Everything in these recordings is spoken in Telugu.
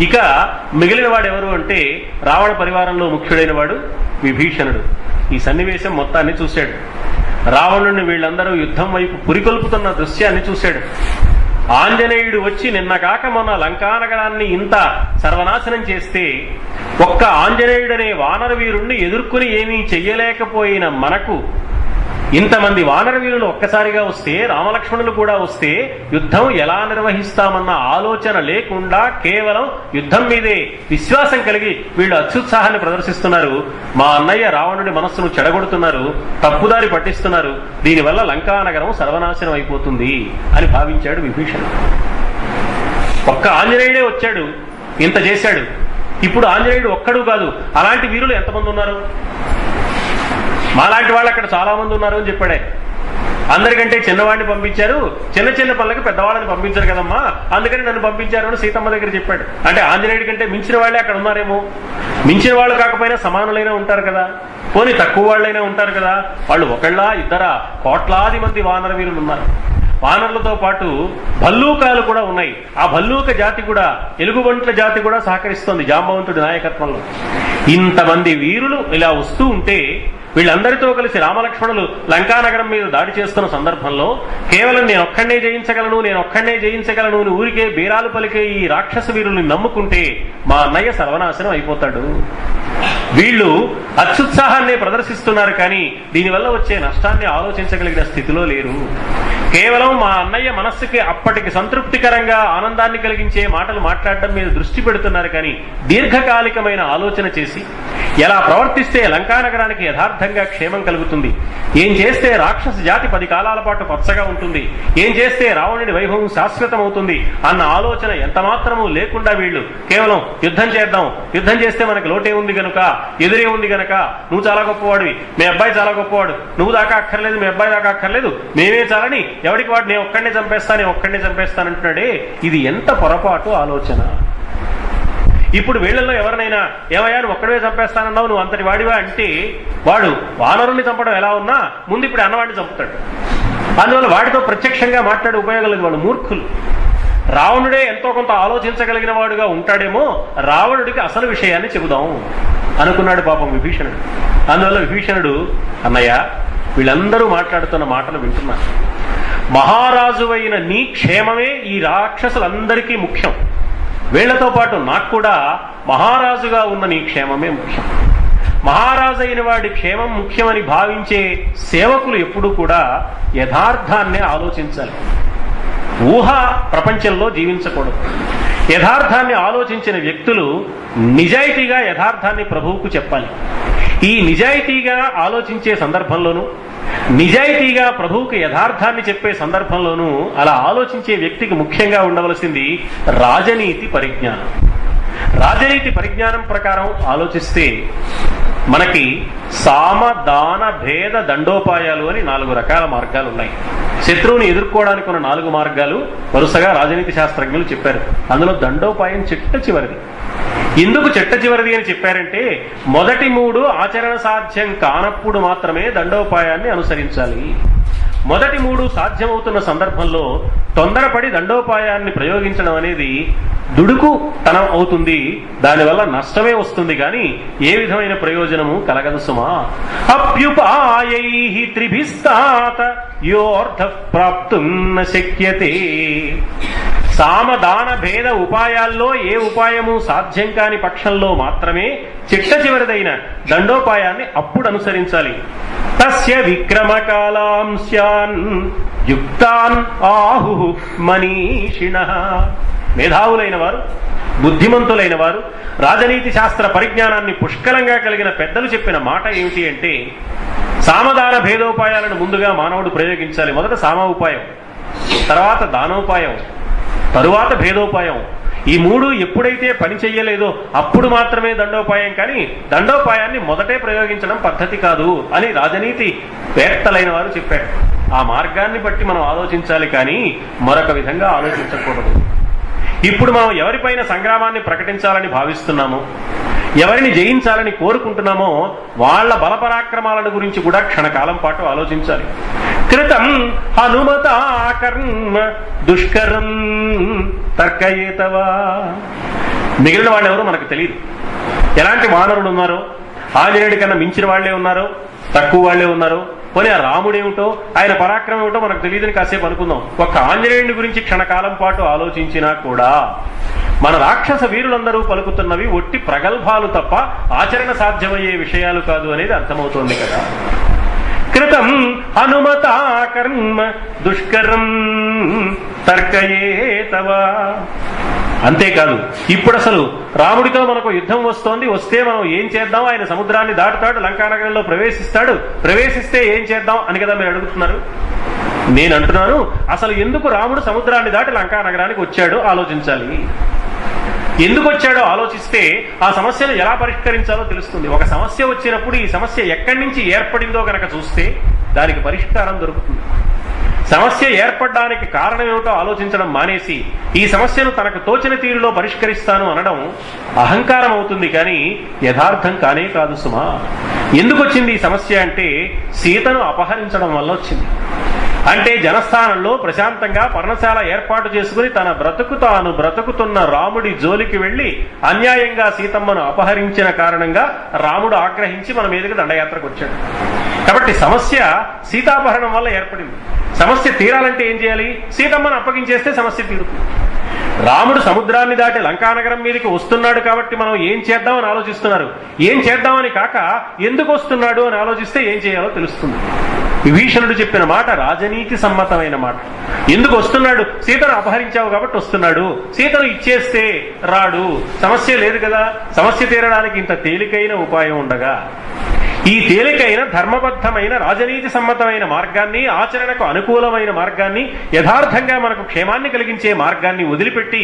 ఇక మిగిలిన వాడు ఎవరు అంటే రావణ పరివారంలో ముఖ్యుడైన వాడు విభీషణుడు. ఈ సన్నివేశం మొత్తాన్ని చూశాడు. రావణుడిని వీళ్ళందరూ యుద్ధం వైపు పురికొల్పుతున్న దృశ్యాన్ని చూశాడు. ఆంజనేయుడు వచ్చి నిన్న కాక మొన్న లంకానగరాన్ని ఇంత సర్వనాశనం చేస్తే ఒక్క ఆంజనేయుడనే వానర వీరుణ్ణి ఎదుర్కొని ఏమీ చెయ్యలేకపోయిన మనకు ఇంతమంది వానర వీరులు ఒక్కసారిగా వస్తే, రామలక్ష్మణులు కూడా వస్తే యుద్ధం ఎలా నిర్వహిస్తామన్న ఆలోచన లేకుండా కేవలం యుద్ధం మీదే విశ్వాసం కలిగి వీళ్ళు అత్యుత్సాహాన్ని ప్రదర్శిస్తున్నారు. మా అన్నయ్య రావణుడి మనస్సును చెడగొడుతున్నారు, తప్పుదారి పట్టిస్తున్నారు, దీనివల్ల లంకానగరం సర్వనాశనం అయిపోతుంది అని భావించాడు విభీషణుడు. ఒక్క ఆంజనేయుడే వచ్చాడు, ఇంత చేశాడు. ఇప్పుడు ఆంజనేయుడు ఒక్కడు కాదు, అలాంటి వీరులు ఎంతమంది ఉన్నారు? మాలాంటి వాళ్ళు అక్కడ చాలా మంది ఉన్నారు అని చెప్పాడే. అందరికంటే చిన్నవాడిని పంపించారు, చిన్న చిన్న పనులకి పెద్దవాళ్ళని పంపించారు కదమ్మా, అందుకని నన్ను పంపించారు అని సీతమ్మ దగ్గర చెప్పాడు. అంటే ఆంజనేయుడి కంటే మించిన వాళ్ళే అక్కడ ఉన్నారేమో. మించిన వాళ్ళు కాకపోయినా సమానులైనా ఉంటారు కదా, పోనీ తక్కువ వాళ్ళైనా ఉంటారు కదా. వాళ్ళు ఒకళ్ళ ఇద్దరా, కోట్లాది మంది వానర వీరులు ఉన్నారు. వానరులతో పాటు భల్లూకాలు కూడా ఉన్నాయి. ఆ భల్లూక జాతి కూడా, ఎలుగుబంట్ల జాతి కూడా సహకరిస్తోంది జాంబవంతుడి నాయకత్వంలో. ఇంతమంది వీరులు ఇలా వస్తూ ఉంటే వీళ్ళందరితో కలిసి రామలక్ష్మణులు లంకానగరం మీద దాడి చేస్తున్న సందర్భంలో కేవలం నేను ఒక్కడే జయించగలను అని ఊరికే బేరాలు పలికే ఈ రాక్షస వీరుల్ని నమ్ముకుంటే మా అన్నయ్య సర్వనాశనం అయిపోతాడు. వీళ్ళు అత్యుత్సాహాన్ని ప్రదర్శిస్తున్నారు, కానీ దీనివల్ల వచ్చే నష్టాన్ని ఆలోచించగలిగిన స్థితిలో లేరు. కేవలం మా అన్నయ్య మనస్సుకి అప్పటికి సంతృప్తికరంగా ఆనందాన్ని కలిగించే మాటలు మాట్లాడడం మీద దృష్టి పెడుతున్నారు, కానీ దీర్ఘకాలికమైన ఆలోచన చేసి ఎలా ప్రవర్తిస్తే లంకానగరానికి యథార్థంగా క్షేమం కలుగుతుంది, ఏం చేస్తే రాక్షస జాతి 10 కాలాల పాటు పచ్చగా ఉంటుంది, ఏం చేస్తే రావణుడి వైభవం శాశ్వతం అవుతుంది అన్న ఆలోచన ఎంత మాత్రమూ లేకుండా వీళ్ళు కేవలం యుద్ధం చేస్తే మనకు లోటే ఉంది గనుక, ఎదురే ఉంది గనక, నువ్వు చాలా గొప్పవాడివి, మీ అబ్బాయి చాలా గొప్పవాడు, నువ్వు దాకా అక్కర్లేదు, మీ అబ్బాయి దాకా అక్కర్లేదు, మేమే చాలని ఎవరికి వాడు నేను ఒక్కడినే చంపేస్తానంటున్నాడే. ఇది ఎంత పొరపాటు ఆలోచన. ఇప్పుడు వీళ్ళల్లో ఎవరినైనా ఏమయ్యా నువ్వు ఒక్కడే చంపేస్తానన్నావు, నువ్వు అంతటి వాడివా అంటే వాడు వానరుల్ని చంపడం ఎలా ఉన్నా ముందు ఇప్పుడు అన్నవాడిని చంపుతాడు. అందువల్ల వాడితో ప్రత్యక్షంగా మాట్లాడే ఉపయోగం లేదు. వాళ్ళు మూర్ఖులు. రావణుడే ఎంతో కొంత ఆలోచించగలిగిన వాడుగా ఉంటాడేమో, రావణుడికి అసలు విషయాన్ని చెబుదాం అనుకున్నాడు పాపం విభీషణుడు. అందువల్ల విభీషణుడు, అన్నయ్య వీళ్ళందరూ మాట్లాడుతున్న మాటలు వింటున్నారు, మహారాజువైన నీ క్షేమమే ఈ రాక్షసులందరికీ ముఖ్యం, వీళ్లతో పాటు నాకు కూడా మహారాజుగా ఉన్న నీ క్షేమమే ముఖ్యం. మహారాజు అయిన వాడి క్షేమం ముఖ్యమని భావించే సేవకులు ఎప్పుడూ కూడా యథార్థాన్నే ఆలోచించాలి, ఊహా ప్రపంచంలో జీవించకూడదు. యథార్థాన్ని ఆలోచించిన వ్యక్తులు నిజాయితీగా యథార్థాన్ని ప్రభువుకు చెప్పాలి. ఈ నిజాయితీగా ఆలోచించే సందర్భంలోనూ, నిజాయితీగా ప్రభువుకు యథార్థాన్ని చెప్పే సందర్భంలోనూ అలా ఆలోచించే వ్యక్తికి ముఖ్యంగా ఉండవలసింది రాజనీతి పరిజ్ఞానం. రాజనీతి పరిజ్ఞానం ప్రకారం ఆలోచిస్తే మనకి సామ దాన భేద దండోపాయాలు అని 4 రకాల మార్గాలు ఉన్నాయి. శత్రువుని ఎదుర్కోవడానికి ఉన్న 4 మార్గాలు వరుసగా రాజనీతి శాస్త్రజ్ఞులు చెప్పారు. అందులో దండోపాయం చిట్ట చివరిది. ఎందుకు చిట్ట చివరిది అని చెప్పారంటే మొదటి 3 ఆచరణ సాధ్యం కానప్పుడు మాత్రమే దండోపాయాన్ని అనుసరించాలి. మొదటి 3 సాధ్యమవుతున్న సందర్భంలో తొందరపడి దండోపాయాన్ని ప్రయోగించడం అనేది దుడుకుతనం అవుతుంది, దానివల్ల నష్టమే వస్తుంది, కానీ ఏ విధమైన ప్రయోజనము కలగదు సుమా. అప్యుపాయై త్రిభిస్తాత యోర్థ ప్రాప్తుం న శక్యతే. సామదాన భేద ఉపాయాల్లో ఏ ఉపాయము సాధ్యం కాని పక్షంలో మాత్రమే చిట్ట చివరిదైన దండోపాయాన్ని అప్పుడు అనుసరించాలి. తస్య విక్రమకాలాంశాన్ యుక్తాన్ ఆహు మనీషిణః. మేధావులైన వారు, బుద్ధిమంతులైన వారు, రాజనీతి శాస్త్ర పరిజ్ఞానాన్ని పుష్కలంగా కలిగిన పెద్దలు చెప్పిన మాట ఏమిటి అంటే సామదాన భేదోపాయాలను ముందుగా మానవుడు ప్రయోగించాలి. మొదట సామ ఉపాయం, తర్వాత దానోపాయం, తరువాత భేదోపాయం. ఈ 3 ఎప్పుడైతే పని చెయ్యలేదో అప్పుడు మాత్రమే దండోపాయం, కానీ దండోపాయాన్ని మొదటే ప్రయోగించడం పద్ధతి కాదు అని రాజనీతి వేత్తలైన వారు చెప్పారు. ఆ మార్గాన్ని బట్టి మనం ఆలోచించాలి, కానీ మరొక విధంగా ఆలోచించకూడదు. ఇప్పుడు మనం ఎవరిపైన సంగ్రామాన్ని ప్రకటించాలని భావిస్తున్నామో, ఎవరిని జయించాలని కోరుకుంటున్నామో వాళ్ల బలపరాక్రమాలను గురించి కూడా క్షణకాలం పాటు ఆలోచించాలి. కృతం హనుమతా కర్మ దుష్కరం తర్కయేతవా. మిగిలిన వాళ్ళు ఎవరో మనకు తెలియదు. ఎలాంటి వానరులు ఉన్నారో, ఆంజనేయుడి కన్నా మించిన వాళ్లే ఉన్నారో, తక్కువ వాళ్లే ఉన్నారో, పోనీ ఆ రాముడేమిటో ఆయన పరాక్రమం ఏమిటో మనకు తెలియదని కాసేపు అనుకుందాం. ఒక్క ఆంజనేయుడి గురించి క్షణకాలం పాటు ఆలోచించినా కూడా మన రాక్షస వీరులందరూ పలుకుతున్నవి ఒట్టి ప్రగల్భాలు తప్ప ఆచరణ సాధ్యమయ్యే విషయాలు కాదు అనేది అర్థమవుతోంది కదా. కృతం హనుమతా కర్మ దుష్కరం తర్కయేతవా. అంతేకాదు, ఇప్పుడు అసలు రాముడితో మనకు యుద్ధం వస్తోంది, వస్తే మనం ఏం చేద్దాం, ఆయన సముద్రాన్ని దాటుతాడు, లంకానగరంలో ప్రవేశిస్తాడు, ప్రవేశిస్తే ఏం చేద్దాం అని కదా మీరు అడుగుతున్నారు. నేను అంటున్నాను, అసలు ఎందుకు రాముడు సముద్రాన్ని దాటి లంకానగరానికి వచ్చాడో ఆలోచించాలి. ఎందుకు వచ్చాడో ఆలోచిస్తే ఆ సమస్యను ఎలా పరిష్కరించాలో తెలుస్తుంది. ఒక సమస్య వచ్చినప్పుడు ఈ సమస్య ఎక్కడి నుంచి ఏర్పడిందో గనక చూస్తే దానికి పరిష్కారం దొరుకుతుంది. సమస్య ఏర్పడడానికి కారణం ఏమిటో ఆలోచించడం మానేసి ఈ సమస్యను తనకు తోచిన తీరులో పరిష్కరిస్తాను అనడం అహంకారం అవుతుంది, కానీ యథార్థం కానే కాదు సుమా. ఎందుకు వచ్చింది ఈ సమస్య అంటే సీతను అపహరించడం వల్ల వచ్చింది. అంటే జనస్థానంలో ప్రశాంతంగా పర్ణశాల ఏర్పాటు చేసుకుని తన తాను బ్రతుకుతున్న రాముడి జోలికి వెళ్లి అన్యాయంగా సీతమ్మను అపహరించిన కారణంగా రాముడు ఆగ్రహించి మన మీదకి దండయాత్రకు వచ్చాడు. కాబట్టి సమస్య సీతాపహరణం వల్ల ఏర్పడింది. సమస్య తీరాలంటే ఏం చేయాలి? సీతమ్మను అప్పగించేస్తే సమస్య తీరుతుంది. రాముడు సముద్రాన్ని దాటి లంకానగరం మీదకి వస్తున్నాడు కాబట్టి మనం ఏం చేద్దామని ఆలోచిస్తున్నారు. ఏం చేద్దామని కాక ఎందుకు వస్తున్నాడు అని ఆలోచిస్తే ఏం చేయాలో తెలుస్తుంది. విభీషణుడు చెప్పిన మాట రాజనీతి సమ్మతమైన మాట. ఎందుకు వస్తున్నాడు? సీతను అపహరించావు కాబట్టి వస్తున్నాడు. సీతను ఇచ్చేస్తే రాడు, సమస్య లేదు కదా. సమస్య తీరడానికి ఇంత తేలికైన ఉపాయం ఉండగా ఈ తేలికైన ధర్మబద్ధమైన రాజనీతి సమ్మతమైన మార్గాన్ని, ఆచరణకు అనుకూలమైన మార్గాన్ని, యథార్థంగా మనకు క్షేమాన్ని కలిగించే మార్గాన్ని వదిలిపెట్టి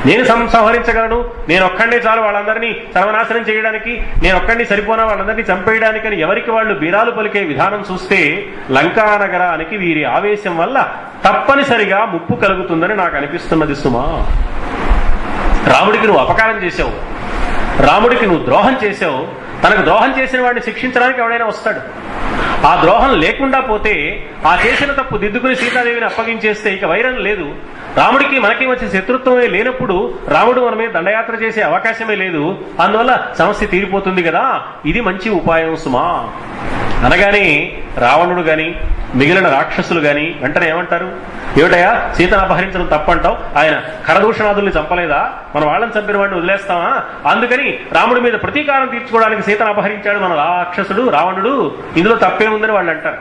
నేను సంహరించగలను, నేనొక్కడే చాలు వాళ్ళందరినీ సర్వనాశనం చేయడానికి, నేనొక్కడిని సరిపోనా వాళ్ళందరినీ చంపేయడానికి అని ఎవరికి వాళ్ళు బీరాలు పలికే విధానం చూస్తే లంకానగరానికి వీరి ఆవేశం వల్ల తప్పనిసరిగా ముప్పు కలుగుతుందని నాకు అనిపిస్తున్నది సుమా. రాముడికి నువ్వు అపకారం చేశావు, రాముడికి నువ్వు ద్రోహం చేశావు. తనకు ద్రోహం చేసిన వాడిని శిక్షించడానికి ఎవడైనా వస్తాడు. ఆ ద్రోహం లేకుండా పోతే ఆ చేసిన తప్పు దిద్దుకుని సీతాదేవిని అప్పగించేస్తే ఇక వైరం లేదు. రాముడికి మనకి వచ్చే శత్రుత్వమే లేనప్పుడు రాముడు మన మీద దండయాత్ర చేసే అవకాశమే లేదు. అందువల్ల సమస్య తీరిపోతుంది కదా. ఇది మంచి ఉపాయం సుమా అనగానే రావణుడు గాని మిగిలిన రాక్షసులు గాని వెంటనే ఏమంటారు? ఏమిటయా సీతను అపహరించడం తప్పంటావు? ఆయన ఖరదూషణాదుల్ని చంపలేదా? మన వాళ్ళని చంపిన వాడిని వదిలేస్తామా? అందుకని రాముడి మీద ప్రతీకారం తీర్చుకోవడానికి సీతను అపహరించాడు మన రాక్షసుడు రావణుడు, ఇందులో తప్పేముందని వాళ్ళు అంటారు.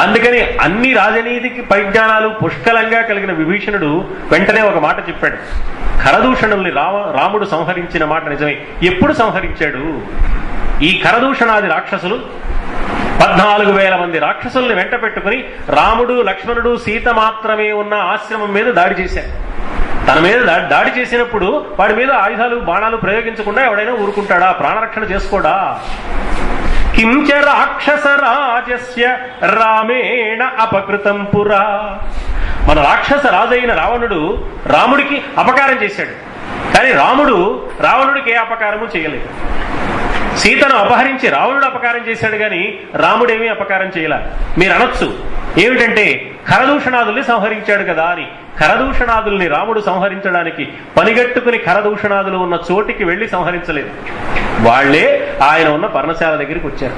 అందుకని అన్ని రాజనీతికి పరిజ్ఞానాలు పుష్కలంగా కలిగిన విభీషణుడు వెంటనే ఒక మాట చెప్పాడు. ఖరదూషణుల్ని రాముడు సంహరించిన మాట నిజమే. ఎప్పుడు సంహరించాడు? ఈ ఖరదూషణాది రాక్షసులు 14,000 మంది రాక్షసుల్ని వెంట పెట్టుకుని రాముడు లక్ష్మణుడు సీత మాత్రమే ఉన్న ఆశ్రమం మీద దాడి చేశారు. తన మీద దాడి చేసినప్పుడు వాడి మీద ఆయుధాలు బాణాలు ప్రయోగించకుండా ఎవడైనా ఊరుకుంటాడా? ప్రాణరక్షణ చేసుకోడా? కించ రాక్షస రాజస్య రామేణ అపకృతం పురా. మన రాక్షస రాజైన రావణుడు రాముడికి అపకారం చేశాడు, కానీ రావణుడికి ఏ అపకారము చేయలేదు. సీతను అపహరించి రావణుడు అపకారం చేశాడు, కానీ రాముడేమీ అపకారం చేయలే. మీరు అనొచ్చు ఏమిటంటే ఖరదూషణాదుల్ని సంహరించాడు కదా అని. ఖరదూషణాదుల్ని రాముడు సంహరించడానికి పనిగట్టుకుని ఖరదూషణాదులు ఉన్న చోటికి వెళ్లి సంహరించలేదు. వాళ్లే ఆయన ఉన్న పర్ణశాల దగ్గరికి వచ్చారు,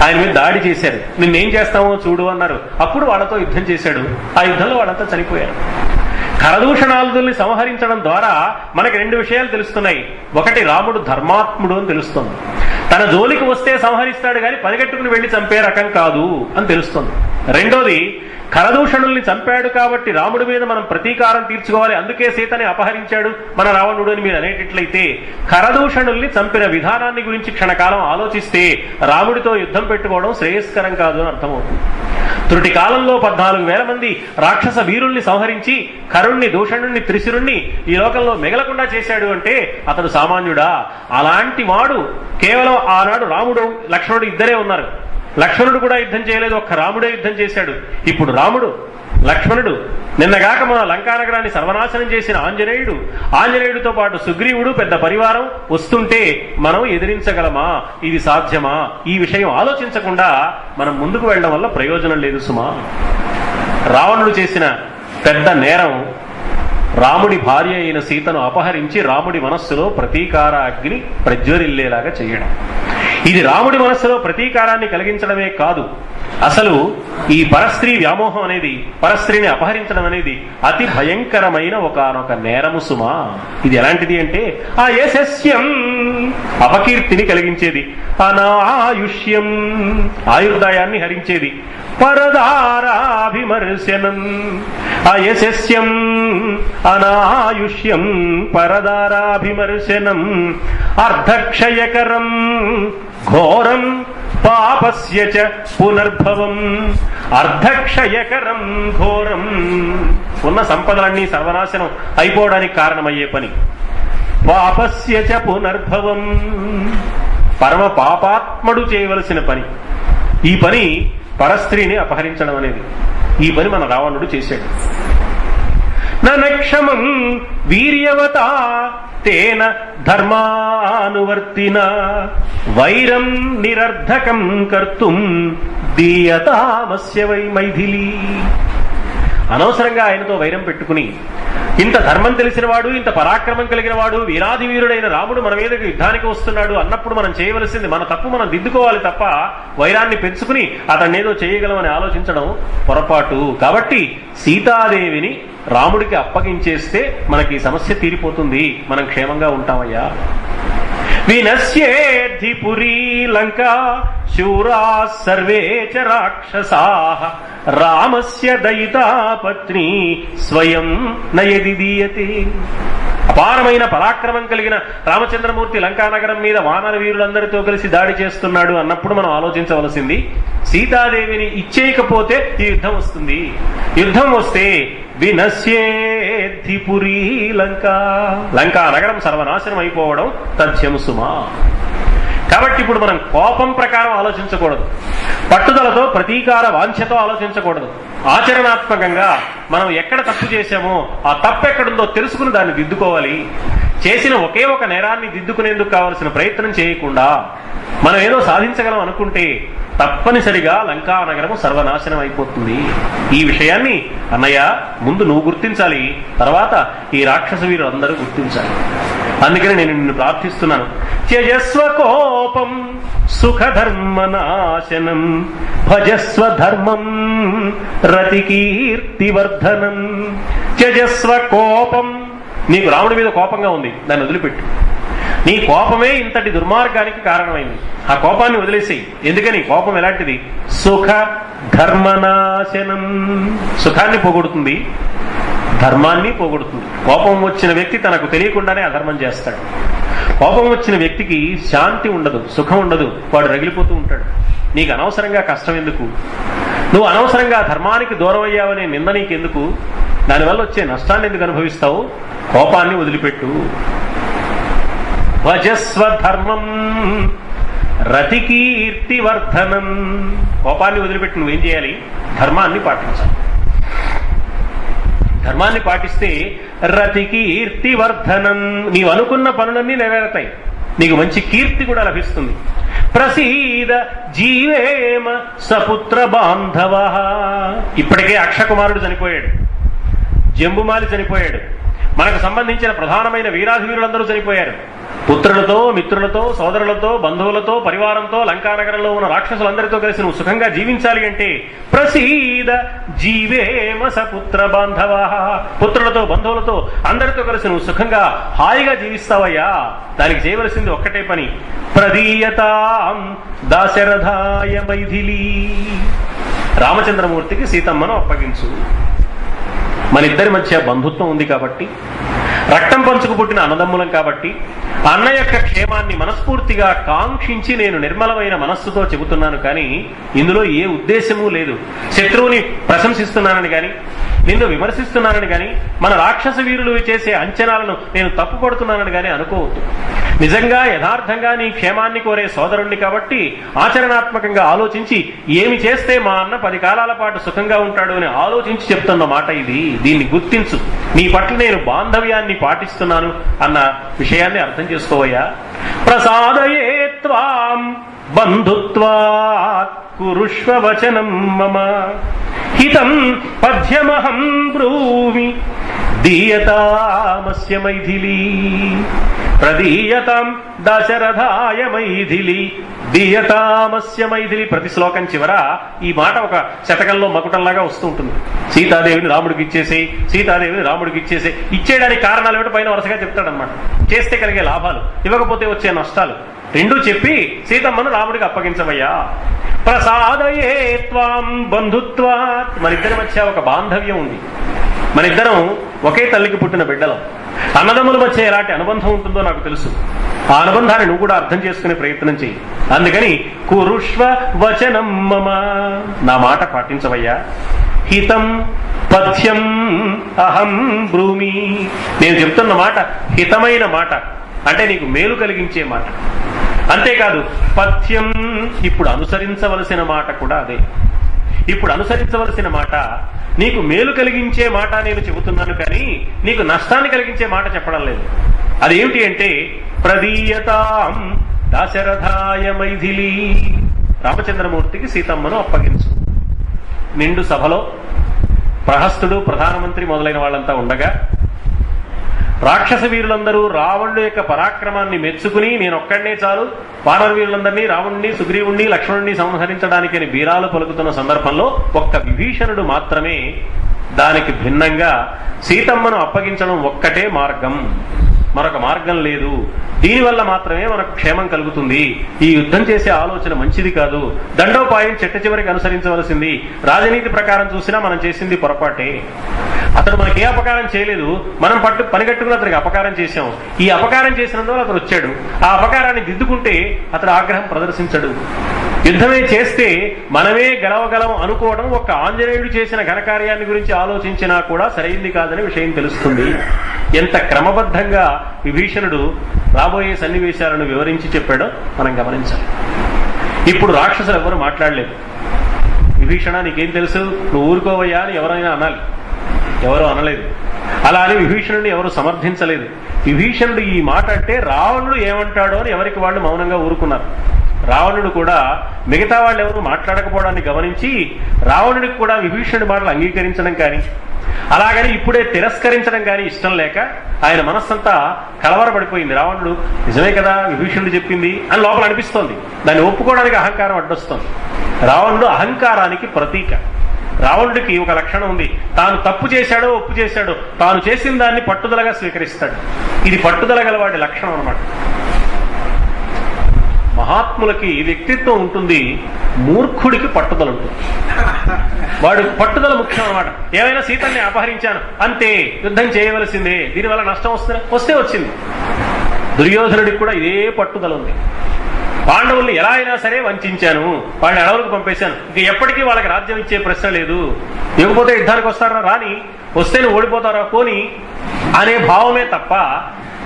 ఆయన మీద దాడి చేశారు. నిన్నేం చేస్తామో చూడు అన్నారు. అప్పుడు వాళ్ళతో యుద్ధం చేశాడు. ఆ యుద్ధంలో వాళ్ళంతా చనిపోయారు. ఖరదూషణాదుల్ని సంహరించడం ద్వారా మనకి 2 విషయాలు తెలుస్తున్నాయి. ఒకటి, రాముడు ధర్మాత్ముడు అని తెలుస్తుంది. తన జోలికి వస్తే సంహరిస్తాడు కానీ పనిగట్టుకుని వెళ్లి చంపే రకం కాదు అని తెలుస్తుంది. రెండోది, ఖరదూషణుల్ని చంపాడు కాబట్టి రాముడి మీద మనం ప్రతీకారం తీర్చుకోవాలి, అందుకే సీతని అపహరించాడు మన రావణుడు అని మీరు అనేటట్లయితే ఖరదూషణుల్ని చంపిన విధానాన్ని గురించి క్షణకాలం ఆలోచిస్తే రాముడితో యుద్ధం పెట్టుకోవడం శ్రేయస్కరం కాదు అని అర్థమవుతుంది. త్రుటి కాలంలో 14,000 మంది రాక్షస వీరుల్ని సంహరించి కరుణ్ణి, దూషణుణ్ణి, త్రిశురుణ్ణి ఈ లోకంలో మిగలకుండా చేశాడు అంటే అతడు సామాన్యుడా? అలాంటి వాడు కేవలం ఆనాడు రాముడు లక్ష్మణుడు ఇద్దరే ఉన్నారు. లక్ష్మణుడు కూడా యుద్ధం చేయలేదు, ఒక్క రాముడే యుద్ధం చేశాడు. ఇప్పుడు రాముడు లక్ష్మణుడు, నిన్నగాక మన లంకానగరాన్ని సర్వనాశనం చేసిన ఆంజనేయుడితో పాటు సుగ్రీవుడు పెద్ద పరివారం వస్తుంటే మనం ఎదిరించగలమా? ఇది సాధ్యమా? ఈ విషయం ఆలోచించకుండా మనం ముందుకు వెళ్ళడం వల్ల ప్రయోజనం లేదు సుమా. రావణుడు చేసిన పెద్ద నేరం రాముడి భార్య అయిన సీతను అపహరించి రాముడి మనస్సులో ప్రతీకార అగ్ని ప్రజ్వరిల్లేలాగా చేయడం. ఇది రాముడి మనస్సులో ప్రతీకారాన్ని కలిగించడమే కాదు, అసలు ఈ పరస్త్రీ వ్యామోహం అనేది, పరస్త్రీని అపహరించడం అనేది అతి భయంకరమైన ఒకనొక నేరము సుమా. ఇది ఎలాంటిది అంటే అయశస్యం, అపకీర్తిని కలిగించేది, అనాయుష్యం, ఆయుర్దాయాన్ని హరించేది, పరదారాభిమర్శనం, అయశస్యం అనాయుష్యం పరదారాభిమర్శనం, అర్ధక్షయకరం ఘోరం పాపస్య చ పునర్భవం. అర్ధక్షయకరం ఘోరం, ఉన్న సంపదలన్నీ సర్వనాశనం అయిపోవడానికి కారణమయ్యే పని. పాపస్య చ పునర్భవం, పరమ పాపాత్ముడు చేయవలసిన పని. ఈ పని పరస్త్రీని అపహరించడం అనేది, ఈ పని మన రావణుడు చేశాడు. నక్షమం వీర్యవత తేన ధర్మానువర్తిన వైరం నిరర్ధకం కర్తుం దీయతామస్య వై మైథిలి. అనవసరంగా ఆయనతో వైరం పెట్టుకుని, ఇంత ధర్మం తెలిసినవాడు, ఇంత పరాక్రమం కలిగిన వాడు, వీరాధి వీరుడైన రాముడు మన మీదకి యుద్ధానికి వస్తున్నాడు అన్నప్పుడు మనం చేయవలసింది, మన తప్పు మనం దిద్దుకోవాలి తప్ప వైరాన్ని పెంచుకుని అతన్ని ఏదో చేయగలమని ఆలోచించడం పొరపాటు. కాబట్టి సీతాదేవిని రాముడికి అప్పగించేస్తే మనకి ఈ సమస్య తీరిపోతుంది, మనం క్షేమంగా ఉంటామయ్యా. వినశ్యేద్ధి పురీ లంక శూరా సర్వే చ రాక్షసాః రామస్య దయితా పత్ని స్వయం నయది దీయతే. అపారమైన పరాక్రమం కలిగిన రామచంద్రమూర్తి లంకానగరం మీద వానర వీరులందరితో కలిసి దాడి చేస్తున్నాడు అన్నప్పుడు మనం ఆలోచించవలసింది, సీతాదేవిని ఇచ్చేయకపోతే ఈ యుద్ధం వస్తుంది. యుద్ధం వస్తే వినశ్యేద్ధి పురీ లంక, లంకా నగరం సర్వనాశనం అయిపోవడం తథ్యము సుమా. కాబట్టి ఇప్పుడు మనం కోపం ప్రకారం ఆలోచించకూడదు, పట్టుదలతో ప్రతీకార వాంఛతో ఆలోచించకూడదు. ఆచరణాత్మకంగా మనం ఎక్కడ తప్పు చేశామో ఆ తప్పు ఎక్కడుందో తెలుసుకుని దాన్ని దిద్దుకోవాలి. చేసిన ఒకే ఒక నేరాన్ని దిద్దుకునేందుకు కావలసిన ప్రయత్నం చేయకుండా మనం ఏదో సాధించగలం అనుకుంటే తప్పనిసరిగా లంకా నగరము సర్వనాశనం అయిపోతుంది. ఈ విషయాన్ని అన్నయ్య ముందు నువ్వు గుర్తించాలి, తర్వాత ఈ రాక్షస వీరు అందరూ గుర్తించాలి. అందుకని నేను నిన్ను ప్రార్థిస్తున్నాను, త్యజస్వ కోపం సుఖధర్మనాశనం భజస్వ ధర్మం రతికీర్తివర్ధనం. త్యజస్వ కోపం, నీకు రాముడి మీద కోపంగా ఉంది, దాన్ని వదిలిపెట్టు. నీ కోపమే ఇంతటి దుర్మార్గానికి కారణమైంది, ఆ కోపాన్ని వదిలేసేయి. ఎందుకని? కోపం ఎలాంటిది? సుఖ ధర్మనాశనం, సుఖాన్ని పోగొడుతుంది, ధర్మాన్ని పోగొడుతుంది. కోపం వచ్చిన వ్యక్తి తనకు తెలియకుండానే అధర్మం చేస్తాడు. కోపం వచ్చిన వ్యక్తికి శాంతి ఉండదు, సుఖం ఉండదు, వాడు రగిలిపోతూ ఉంటాడు. నీకు అనవసరంగా కష్టం ఎందుకు? నువ్వు అనవసరంగా ధర్మానికి దూరం అయ్యావనే నింద నీకెందుకు? దానివల్ల వచ్చే నష్టాన్ని ఎందుకు అనుభవిస్తావు? కోపాన్ని వదిలిపెట్టు. భజస్వ ధర్మం రతికీర్తివర్ధనం. కోపాన్ని వదిలిపెట్టి నువ్వేం చేయాలి? ధర్మాన్ని పాటించాలి. ధర్మాన్ని పాటిస్తే రతికీర్తివర్ధనం, నీవు అనుకున్న పనులన్నీ నెరవేరుతాయి, నీకు మంచి కీర్తి కూడా లభిస్తుంది. ప్రసీద జీవేమ సపుత్ర బాంధవ. ఇప్పటికే అక్షకుమారుడు చనిపోయాడు, జంబుమాలి చనిపోయాడు, మనకు సంబంధించిన ప్రధానమైన వీరాధి వీరులందరూ చనిపోయారు. పుత్రులతో, మిత్రులతో, సోదరులతో, బంధువులతో, పరివారంతో లంకానగరంలో ఉన్న రాక్షసులందరితో కలిసి నువ్వు సుఖంగా జీవించాలి అంటే ప్రసీద జీవేమ సపుత్ర బాంధవ. పుత్రులతో, బంధువులతో అందరితో కలిసి నువ్వు సుఖంగా హాయిగా జీవిస్తావయ్యా. దానికి చేయవలసింది ఒక్కటే పని, ప్రదీయతాం దాశరథాయ మైథిలి. రామచంద్రమూర్తికి సీతమ్మను అప్పగించు. మన ఇద్దరి మధ్య బంధుత్వం ఉంది కాబట్టి, రక్తం పంచుకు పుట్టిన అన్నదమ్ములం కాబట్టి, అన్న యొక్క క్షేమాన్ని మనస్ఫూర్తిగా కాంక్షించి నేను నిర్మలమైన మనస్సుతో చెబుతున్నాను. కానీ ఇందులో ఏ ఉద్దేశమూ లేదు. శత్రువుని ప్రశంసిస్తున్నానని కానీ, నిన్ను విమర్శిస్తున్నానని కానీ, మన రాక్షస వీరులు చేసే అంచనాలను నేను తప్పుపడుతున్నానని కానీ అనుకోవద్దు. నిజంగా యథార్థంగా నీ క్షేమాన్ని కోరే సోదరుణ్ణి కాబట్టి ఆచరణాత్మకంగా ఆలోచించి ఏమి చేస్తే మా అన్న 10 కాలాల పాటు సుఖంగా ఉంటాడు అని ఆలోచించి చెప్తున్న మాట ఇది. దీన్ని గుర్తించు. నీ పట్ల నేను బాంధవ్యాన్ని పాటిస్తున్నాను అన్న విషయాన్ని అర్థం చేసుకోవయ్యా. ప్రసాదయే త్వాం బంధుత్వాత్ కురుష్వ వచనం మమ హితం పద్యమహం బ్రూమి దీయతామస్య మైథిలీ ప్రదీయతాం దశరథాయ మైథిలి దీయతామస్య మైథిలి. ప్రతి శ్లోకం చివర ఈ మాట ఒక శతకంలో మకుటంలాగా వస్తూ ఉంటుంది. సీతాదేవిని రాముడికి ఇచ్చేసే, సీతాదేవిని రాముడికి ఇచ్చేసే. ఇచ్చేయడానికి కారణాలు ఏమిటో పైన వరుసగా చెప్తాడనమాట. చేస్తే కలిగే లాభాలు, ఇవ్వకపోతే వచ్చే నష్టాలు రెండూ చెప్పి సీతమ్మను రాముడికి అప్పగించవయ్యా. ప్రసాదయే త్వాం బంధుత్వాత్. మనిద్దరి మధ్య ఒక బాంధవ్యం ఉంది. మనిద్దరం ఒకే తల్లికి పుట్టిన బిడ్డలం. అన్నదమ్ముల మధ్య ఎలాంటి అనుబంధం ఉంటుందో నాకు తెలుసు. ఆ అనుబంధాన్ని నువ్వు కూడా అర్థం చేసుకునే ప్రయత్నం చెయ్యి. అందుకని కురుష్వ వచనం మమ, నా మాట పాటించవయ్యా. హితం పథ్యం అహం బ్రూమి, నేను చెప్తున్న మాట హితమైన మాట, అంటే నీకు మేలు కలిగించే మాట. అంతేకాదు పథ్యం, ఇప్పుడు అనుసరించవలసిన మాట కూడా అదే. ఇప్పుడు అనుసరించవలసిన మాట నీకు మేలు కలిగించే మాట నేను చెబుతున్నాను, కానీ నీకు నష్టాన్ని కలిగించే మాట చెప్పడం లేదు. అదేమిటి అంటే ప్రదీయతాం దశరథాయ మైథిలీ, రామచంద్రమూర్తికి సీతమ్మను అప్పగించు. నిండు సభలో ప్రహస్తుడు, ప్రధానమంత్రి మొదలైన వాళ్ళంతా ఉండగా రాక్షస వీరులందరూ రావణుడు యొక్క పరాక్రమాన్ని మెచ్చుకుని నేనొక్కడనే చాలు వానర వీరులందరినీ, రావణుణ్ణి, సుగ్రీవుణ్ణి, లక్ష్మణుణ్ణి సంహరించడానికి అని బీరాలు పలుకుతున్న సందర్భంలో ఒక్క విభీషణుడు మాత్రమే దానికి భిన్నంగా సీతమ్మను అప్పగించడం ఒక్కటే మార్గం, మరొక మార్గం లేదు, దీనివల్ల మాత్రమే మనకు క్షేమం కలుగుతుంది, ఈ యుద్ధం చేసే ఆలోచన మంచిది కాదు, దండోపాయం చెట్ట చివరికి అనుసరించవలసింది, రాజనీతి ప్రకారం చూసినా మనం చేసింది పొరపాటే, అతడు మనకే అపకారం చేయలేదు, మనం పనిగట్టుకుని అతనికి అపకారం చేశాం, ఈ అపకారం చేసినందువల్ల అతను వచ్చాడు, ఆ అపకారాన్ని దిద్దుకుంటే అతడు ఆగ్రహం ప్రదర్శించడు, యుద్ధమే చేస్తే మనమే గెలవగలం అనుకోవడం ఒక్క ఆంజనేయుడు చేసిన ఘనకార్యాన్ని గురించి ఆలోచించినా కూడా సరైంది కాదనే విషయం తెలుస్తుంది. ఎంత క్రమబద్ధంగా విభీషణుడు రాబోయే సన్నివేశాలను వివరించి చెప్పాడో మనం గమనించాలి. ఇప్పుడు రాక్షసులు ఎవరు మాట్లాడలేదు. విభీషణ నీకేం తెలుసు, నువ్వు ఊరుకోవయ్యా అని ఎవరైనా అనాలి, ఎవరు అనలేదు. అలా అని విభీషణుడిని ఎవరు సమర్థించలేదు. విభీషణుడు ఈ మాట అంటే రావణుడు ఏమంటాడో అని ఎవరికి వాళ్ళు మౌనంగా ఊరుకున్నారు. రావణుడు కూడా మిగతా వాళ్ళు ఎవరు మాట్లాడకపోవడాన్ని గమనించి రావణుడికి కూడా విభీషణుడి మాటలు అంగీకరించడం కానీ అలాగని ఇప్పుడే తిరస్కరించడం కానీ ఇష్టం లేక ఆయన మనస్సంతా కలవరపడిపోయింది. రావణుడు నిజమే కదా విభీషణుడు చెప్పింది అని లోపల అనిపిస్తోంది, దాన్ని ఒప్పుకోవడానికి అహంకారం అడ్డొస్తోంది. రావణుడు అహంకారానికి ప్రతీక. రావణుడికి ఒక లక్షణం ఉంది, తాను తప్పు చేశాడో ఒప్పు చేశాడో తాను చేసిన దాన్ని పట్టుదలగా స్వీకరిస్తాడు. ఇది పట్టుదల గల వాడి లక్షణం అన్నమాట. మహాత్ములకి వ్యక్తిత్వం ఉంటుంది, మూర్ఖుడికి పట్టుదల ఉంటుంది. వాడు పట్టుదల ముఖ్యం అన్నమాట. ఏమైనా సీతల్ని అపహరించాను అంతే, యుద్ధం చేయవలసిందే, దీనివల్ల నష్టం వస్తే వచ్చింది. దుర్యోధనుడికి కూడా ఇదే పట్టుదల ఉంది. పాండవుల్ని ఎలా అయినా సరే వంచాను, వాళ్ళని అడవులకు పంపేశాను, ఇక ఎప్పటికీ వాళ్ళకి రాజ్యం ఇచ్చే ప్రశ్న లేదు, ఇవ్వకపోతే యుద్ధానికి వస్తారా రాని, వస్తేనే ఓడిపోతారా పోని అనే భావమే తప్ప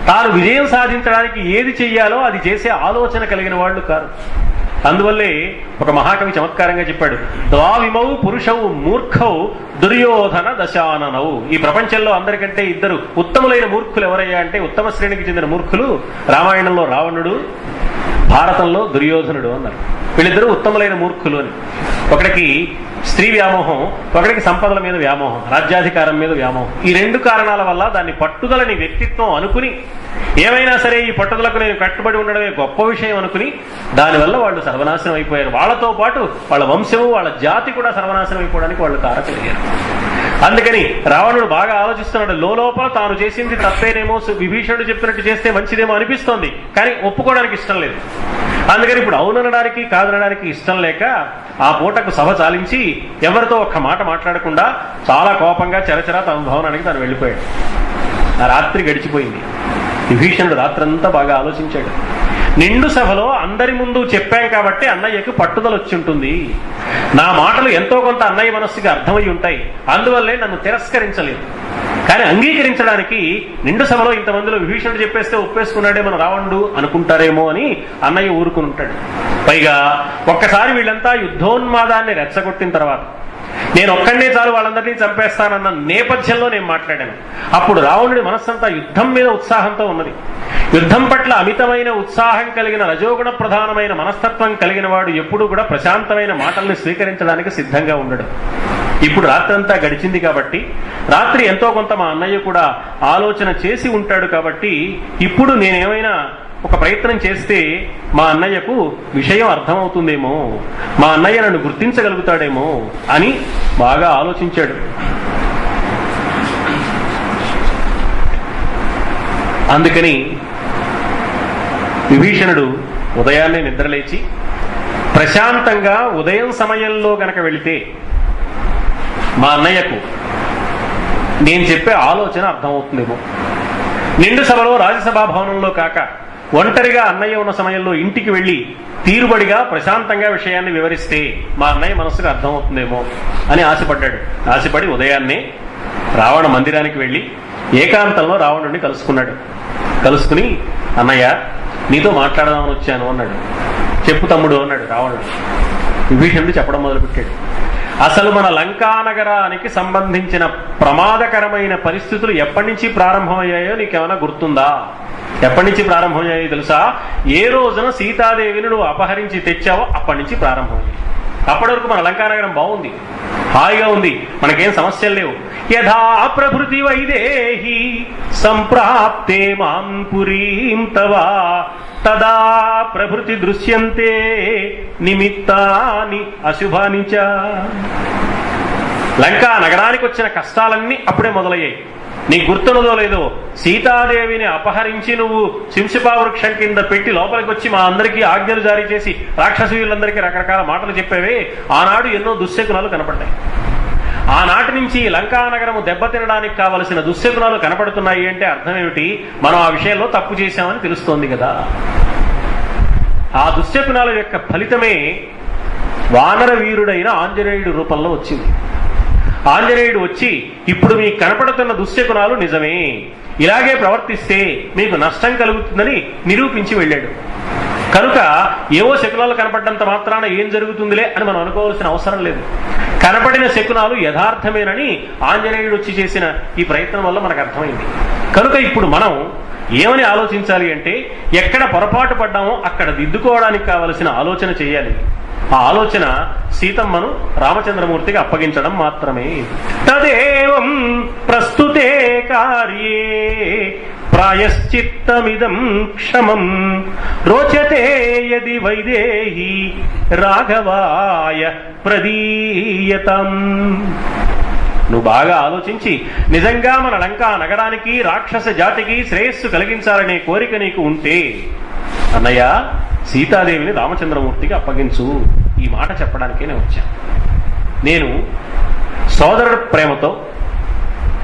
తాను విజయం సాధించడానికి ఏది చెయ్యాలో అది చేసే ఆలోచన కలిగిన వాళ్ళు కాదు. అందువల్లే ఒక మహాకవి చమత్కారంగా చెప్పాడు, ద్వావిమౌ పురుషౌ మూర్ఖౌ దుర్యోధన దశాననౌ. ఈ ప్రపంచంలో అందరికంటే ఇద్దరు ఉత్తములైన మూర్ఖులు ఎవరయ్యా అంటే ఉత్తమ శ్రేణికి చెందిన మూర్ఖులు రామాయణంలో రావణుడు, భారతంలో దుర్యోధనుడు అన్నారు. వీళ్ళిద్దరూ ఉత్తములైన మూర్ఖులు అని. ఒకడికి స్త్రీ వ్యామోహం, ఒకడికి సంపదల మీద వ్యామోహం, రాజ్యాధికారం మీద వ్యామోహం. ఈ రెండు కారణాల వల్ల దాన్ని పట్టుదలని వ్యక్తిత్వం అనుకుని ఏమైనా సరే ఈ పట్టుదలకు నేను కట్టుబడి ఉండడమే గొప్ప విషయం అనుకుని దానివల్ల వాళ్ళు సర్వనాశనం అయిపోయారు. వాళ్ళతో పాటు వాళ్ళ వంశము వాళ్ళ జాతి కూడా సర్వనాశనం అయిపోవడానికి వాళ్ళు కారకయ్యారు. అందుకని రావణుడు బాగా ఆలోచిస్తున్నాడు, లోపల తాను చేసింది తప్పేనేమో, విభీషణుడు చెప్పినట్టు చేస్తే మంచిదేమో అనిపిస్తోంది, కానీ ఒప్పుకోవడానికి ఇష్టం లేదు. అందుకని ఇప్పుడు అవుననడానికి కాదనడానికి ఇష్టం లేక ఆ పూటకు సభ చాలించి ఎవరితో ఒక్క మాట మాట్లాడకుండా చాలా కోపంగా చరచరా తన భవనానికి తాను వెళ్ళిపోయాడు. ఆ రాత్రి గడిచిపోయింది. విభీషణుడు రాత్రంతా బాగా ఆలోచించాడు. నిండు సభలో అందరి ముందు చెప్పాం కాబట్టి అన్నయ్యకు పట్టుదల వచ్చి ఉంటుంది, నా మాటలు ఎంతో కొంత అన్నయ్య మనస్సుకి అర్థమై ఉంటాయి, అందువల్లే నన్ను తిరస్కరించలేదు. కానీ అంగీకరించడానికి నిండు సభలో ఇంతమందిలో విభీషణుడు చెప్పేస్తే ఒప్పేసుకున్నాడే మన రావణుడు అనుకుంటారేమో అని అన్నయ్య ఊరుకుని ఉంటాడు. పైగా ఒక్కసారి వీళ్ళంతా యుద్ధోన్మాదాన్ని రెచ్చగొట్టిన తర్వాత నేను ఒక్కడే చాలు వాళ్ళందరినీ చంపేస్తానన్న నేపథ్యంలో నేను మాట్లాడాను. అప్పుడు రావణుడి మనస్సంతా యుద్ధం మీద ఉత్సాహంతో ఉన్నది. యుద్ధం పట్ల అమితమైన ఉత్సాహం కలిగిన రజోగుణ ప్రధానమైన మనస్తత్వం కలిగిన వాడు ఎప్పుడూ కూడా ప్రశాంతమైన మాటల్ని స్వీకరించడానికి సిద్ధంగా ఉండడు. ఇప్పుడు రాత్రంతా గడిచింది కాబట్టి, రాత్రి ఎంతో కొంత మా అన్నయ్య కూడా ఆలోచన చేసి ఉంటాడు కాబట్టి, ఇప్పుడు నేనేమైనా ఒక ప్రయత్నం చేస్తే మా అన్నయ్యకు విషయం అర్థమవుతుందేమో, మా అన్నయ్య నన్ను గుర్తించగలుగుతాడేమో అని బాగా ఆలోచించాడు. అందుకని విభీషణుడు ఉదయాన్నే నిద్రలేచి ప్రశాంతంగా ఉదయం సమయంలో గనక వెళితే మా అన్నయ్యకు నేను చెప్పే ఆలోచన అర్థమవుతుందేమో, నిండు సభలో రాజ్యసభా భవనంలో కాక ఒంటరిగా అన్నయ్య ఉన్న సమయంలో ఇంటికి వెళ్లి తీరుబడిగా ప్రశాంతంగా విషయాన్ని వివరిస్తే మా అన్నయ్య మనసుకు అర్థమవుతుందేమో అని ఆశపడ్డాడు. ఆశపడి ఉదయాన్నే రావణ మందిరానికి వెళ్లి ఏకాంతంలో రావణుడిని కలుసుకున్నాడు. కలుసుకుని, అన్నయ్య నీతో మాట్లాడదామని వచ్చాను అన్నాడు. చెప్పు తమ్ముడు అన్నాడు రావణుడు. విభీషణుడు చెప్పడం మొదలుపెట్టాడు. అసలు మన లంకానగరానికి సంబంధించిన ప్రమాదకరమైన పరిస్థితులు ఎప్పటి నుంచి ప్రారంభమయ్యాయో నీకేమైనా గుర్తుందా? ఎప్పటి నుంచి ప్రారంభమయ్యాయో తెలుసా? ఏ రోజున సీతాదేవిని నువ్వు అపహరించి తెచ్చావో అప్పటి నుంచి ప్రారంభమయ్యాయి. అప్పటి వరకు మన లంకానగరం బాగుంది, హాయిగా ఉంది, మనకేం సమస్యలు లేవు. యథా ప్రభృతి వైదేహి సంప్రాప్తే మాం పురీం తవా తదా ప్రభృతి దృశ్యంతే నిమిత్తాని అశుభాని చ. లంకా నగరానికి వచ్చిన కష్టాలన్నీ అప్పుడే మొదలయ్యాయి. నీకు గుర్తున్నదో లేదో, సీతాదేవిని అపహరించి నువ్వు శింశపా వృక్షం కింద పెట్టి లోపలికి వచ్చి మా అందరికీ ఆజ్ఞలు జారీ చేసి రాక్షసీయులందరికీ రకరకాల మాటలు చెప్పేవే, ఆనాడు ఎన్నో దుశ్శకునాలు కనపడ్డాయి. ఆనాటి నుంచి లంకానగరము దెబ్బతినడానికి కావలసిన దుశ్శకునాలు కనపడుతున్నాయి అంటే అర్థం ఏమిటి? మనం ఆ విషయంలో తప్పు చేశామని తెలుస్తోంది కదా. ఆ దుశ్శకునాల యొక్క ఫలితమే వానర వీరుడైన ఆంజనేయుడు రూపంలో వచ్చింది. ఆంజనేయుడు వచ్చి ఇప్పుడు మీకు కనపడుతున్న దుశ్శకునాలు నిజమే, ఇలాగే ప్రవర్తిస్తే మీకు నష్టం కలుగుతుందని నిరూపించి వెళ్ళాడు. కనుక ఏవో శకునాలు కనపడ్డంత మాత్రాన ఏం జరుగుతుందిలే అని మనం అనుకోవాల్సిన అవసరం లేదు. కనపడిన శకునాలు యథార్థమేనని ఆంజనేయుడు వచ్చి చేసిన ఈ ప్రయత్నం వల్ల మనకు అర్థమైంది. కనుక ఇప్పుడు మనం ఏమని ఆలోచించాలి అంటే, ఎక్కడ పొరపాటు పడ్డామో అక్కడ దిద్దుకోవడానికి కావలసిన ఆలోచన చేయాలి. ఆ ఆలోచన సీతమ్మను రామచంద్రమూర్తికి అప్పగించడం మాత్రమే. తదేవం ప్రస్తుతే కార్యే ప్రాయశ్చిత్తమిదం క్షమం రోచతే యది వైదేహి రాఘవాయ ప్రదీయతం. నువ్వు బాగా ఆలోచించి నిజంగా మన లంకా నగరానికి రాక్షస జాతికి శ్రేయస్సు కలిగించాలనే కోరిక నీకు ఉంటే అన్నయ్య సీతాదేవిని రామచంద్రమూర్తికి అప్పగించు. ఈ మాట చెప్పడానికే నేను వచ్చాను. నేను సోదరుడు ప్రేమతో,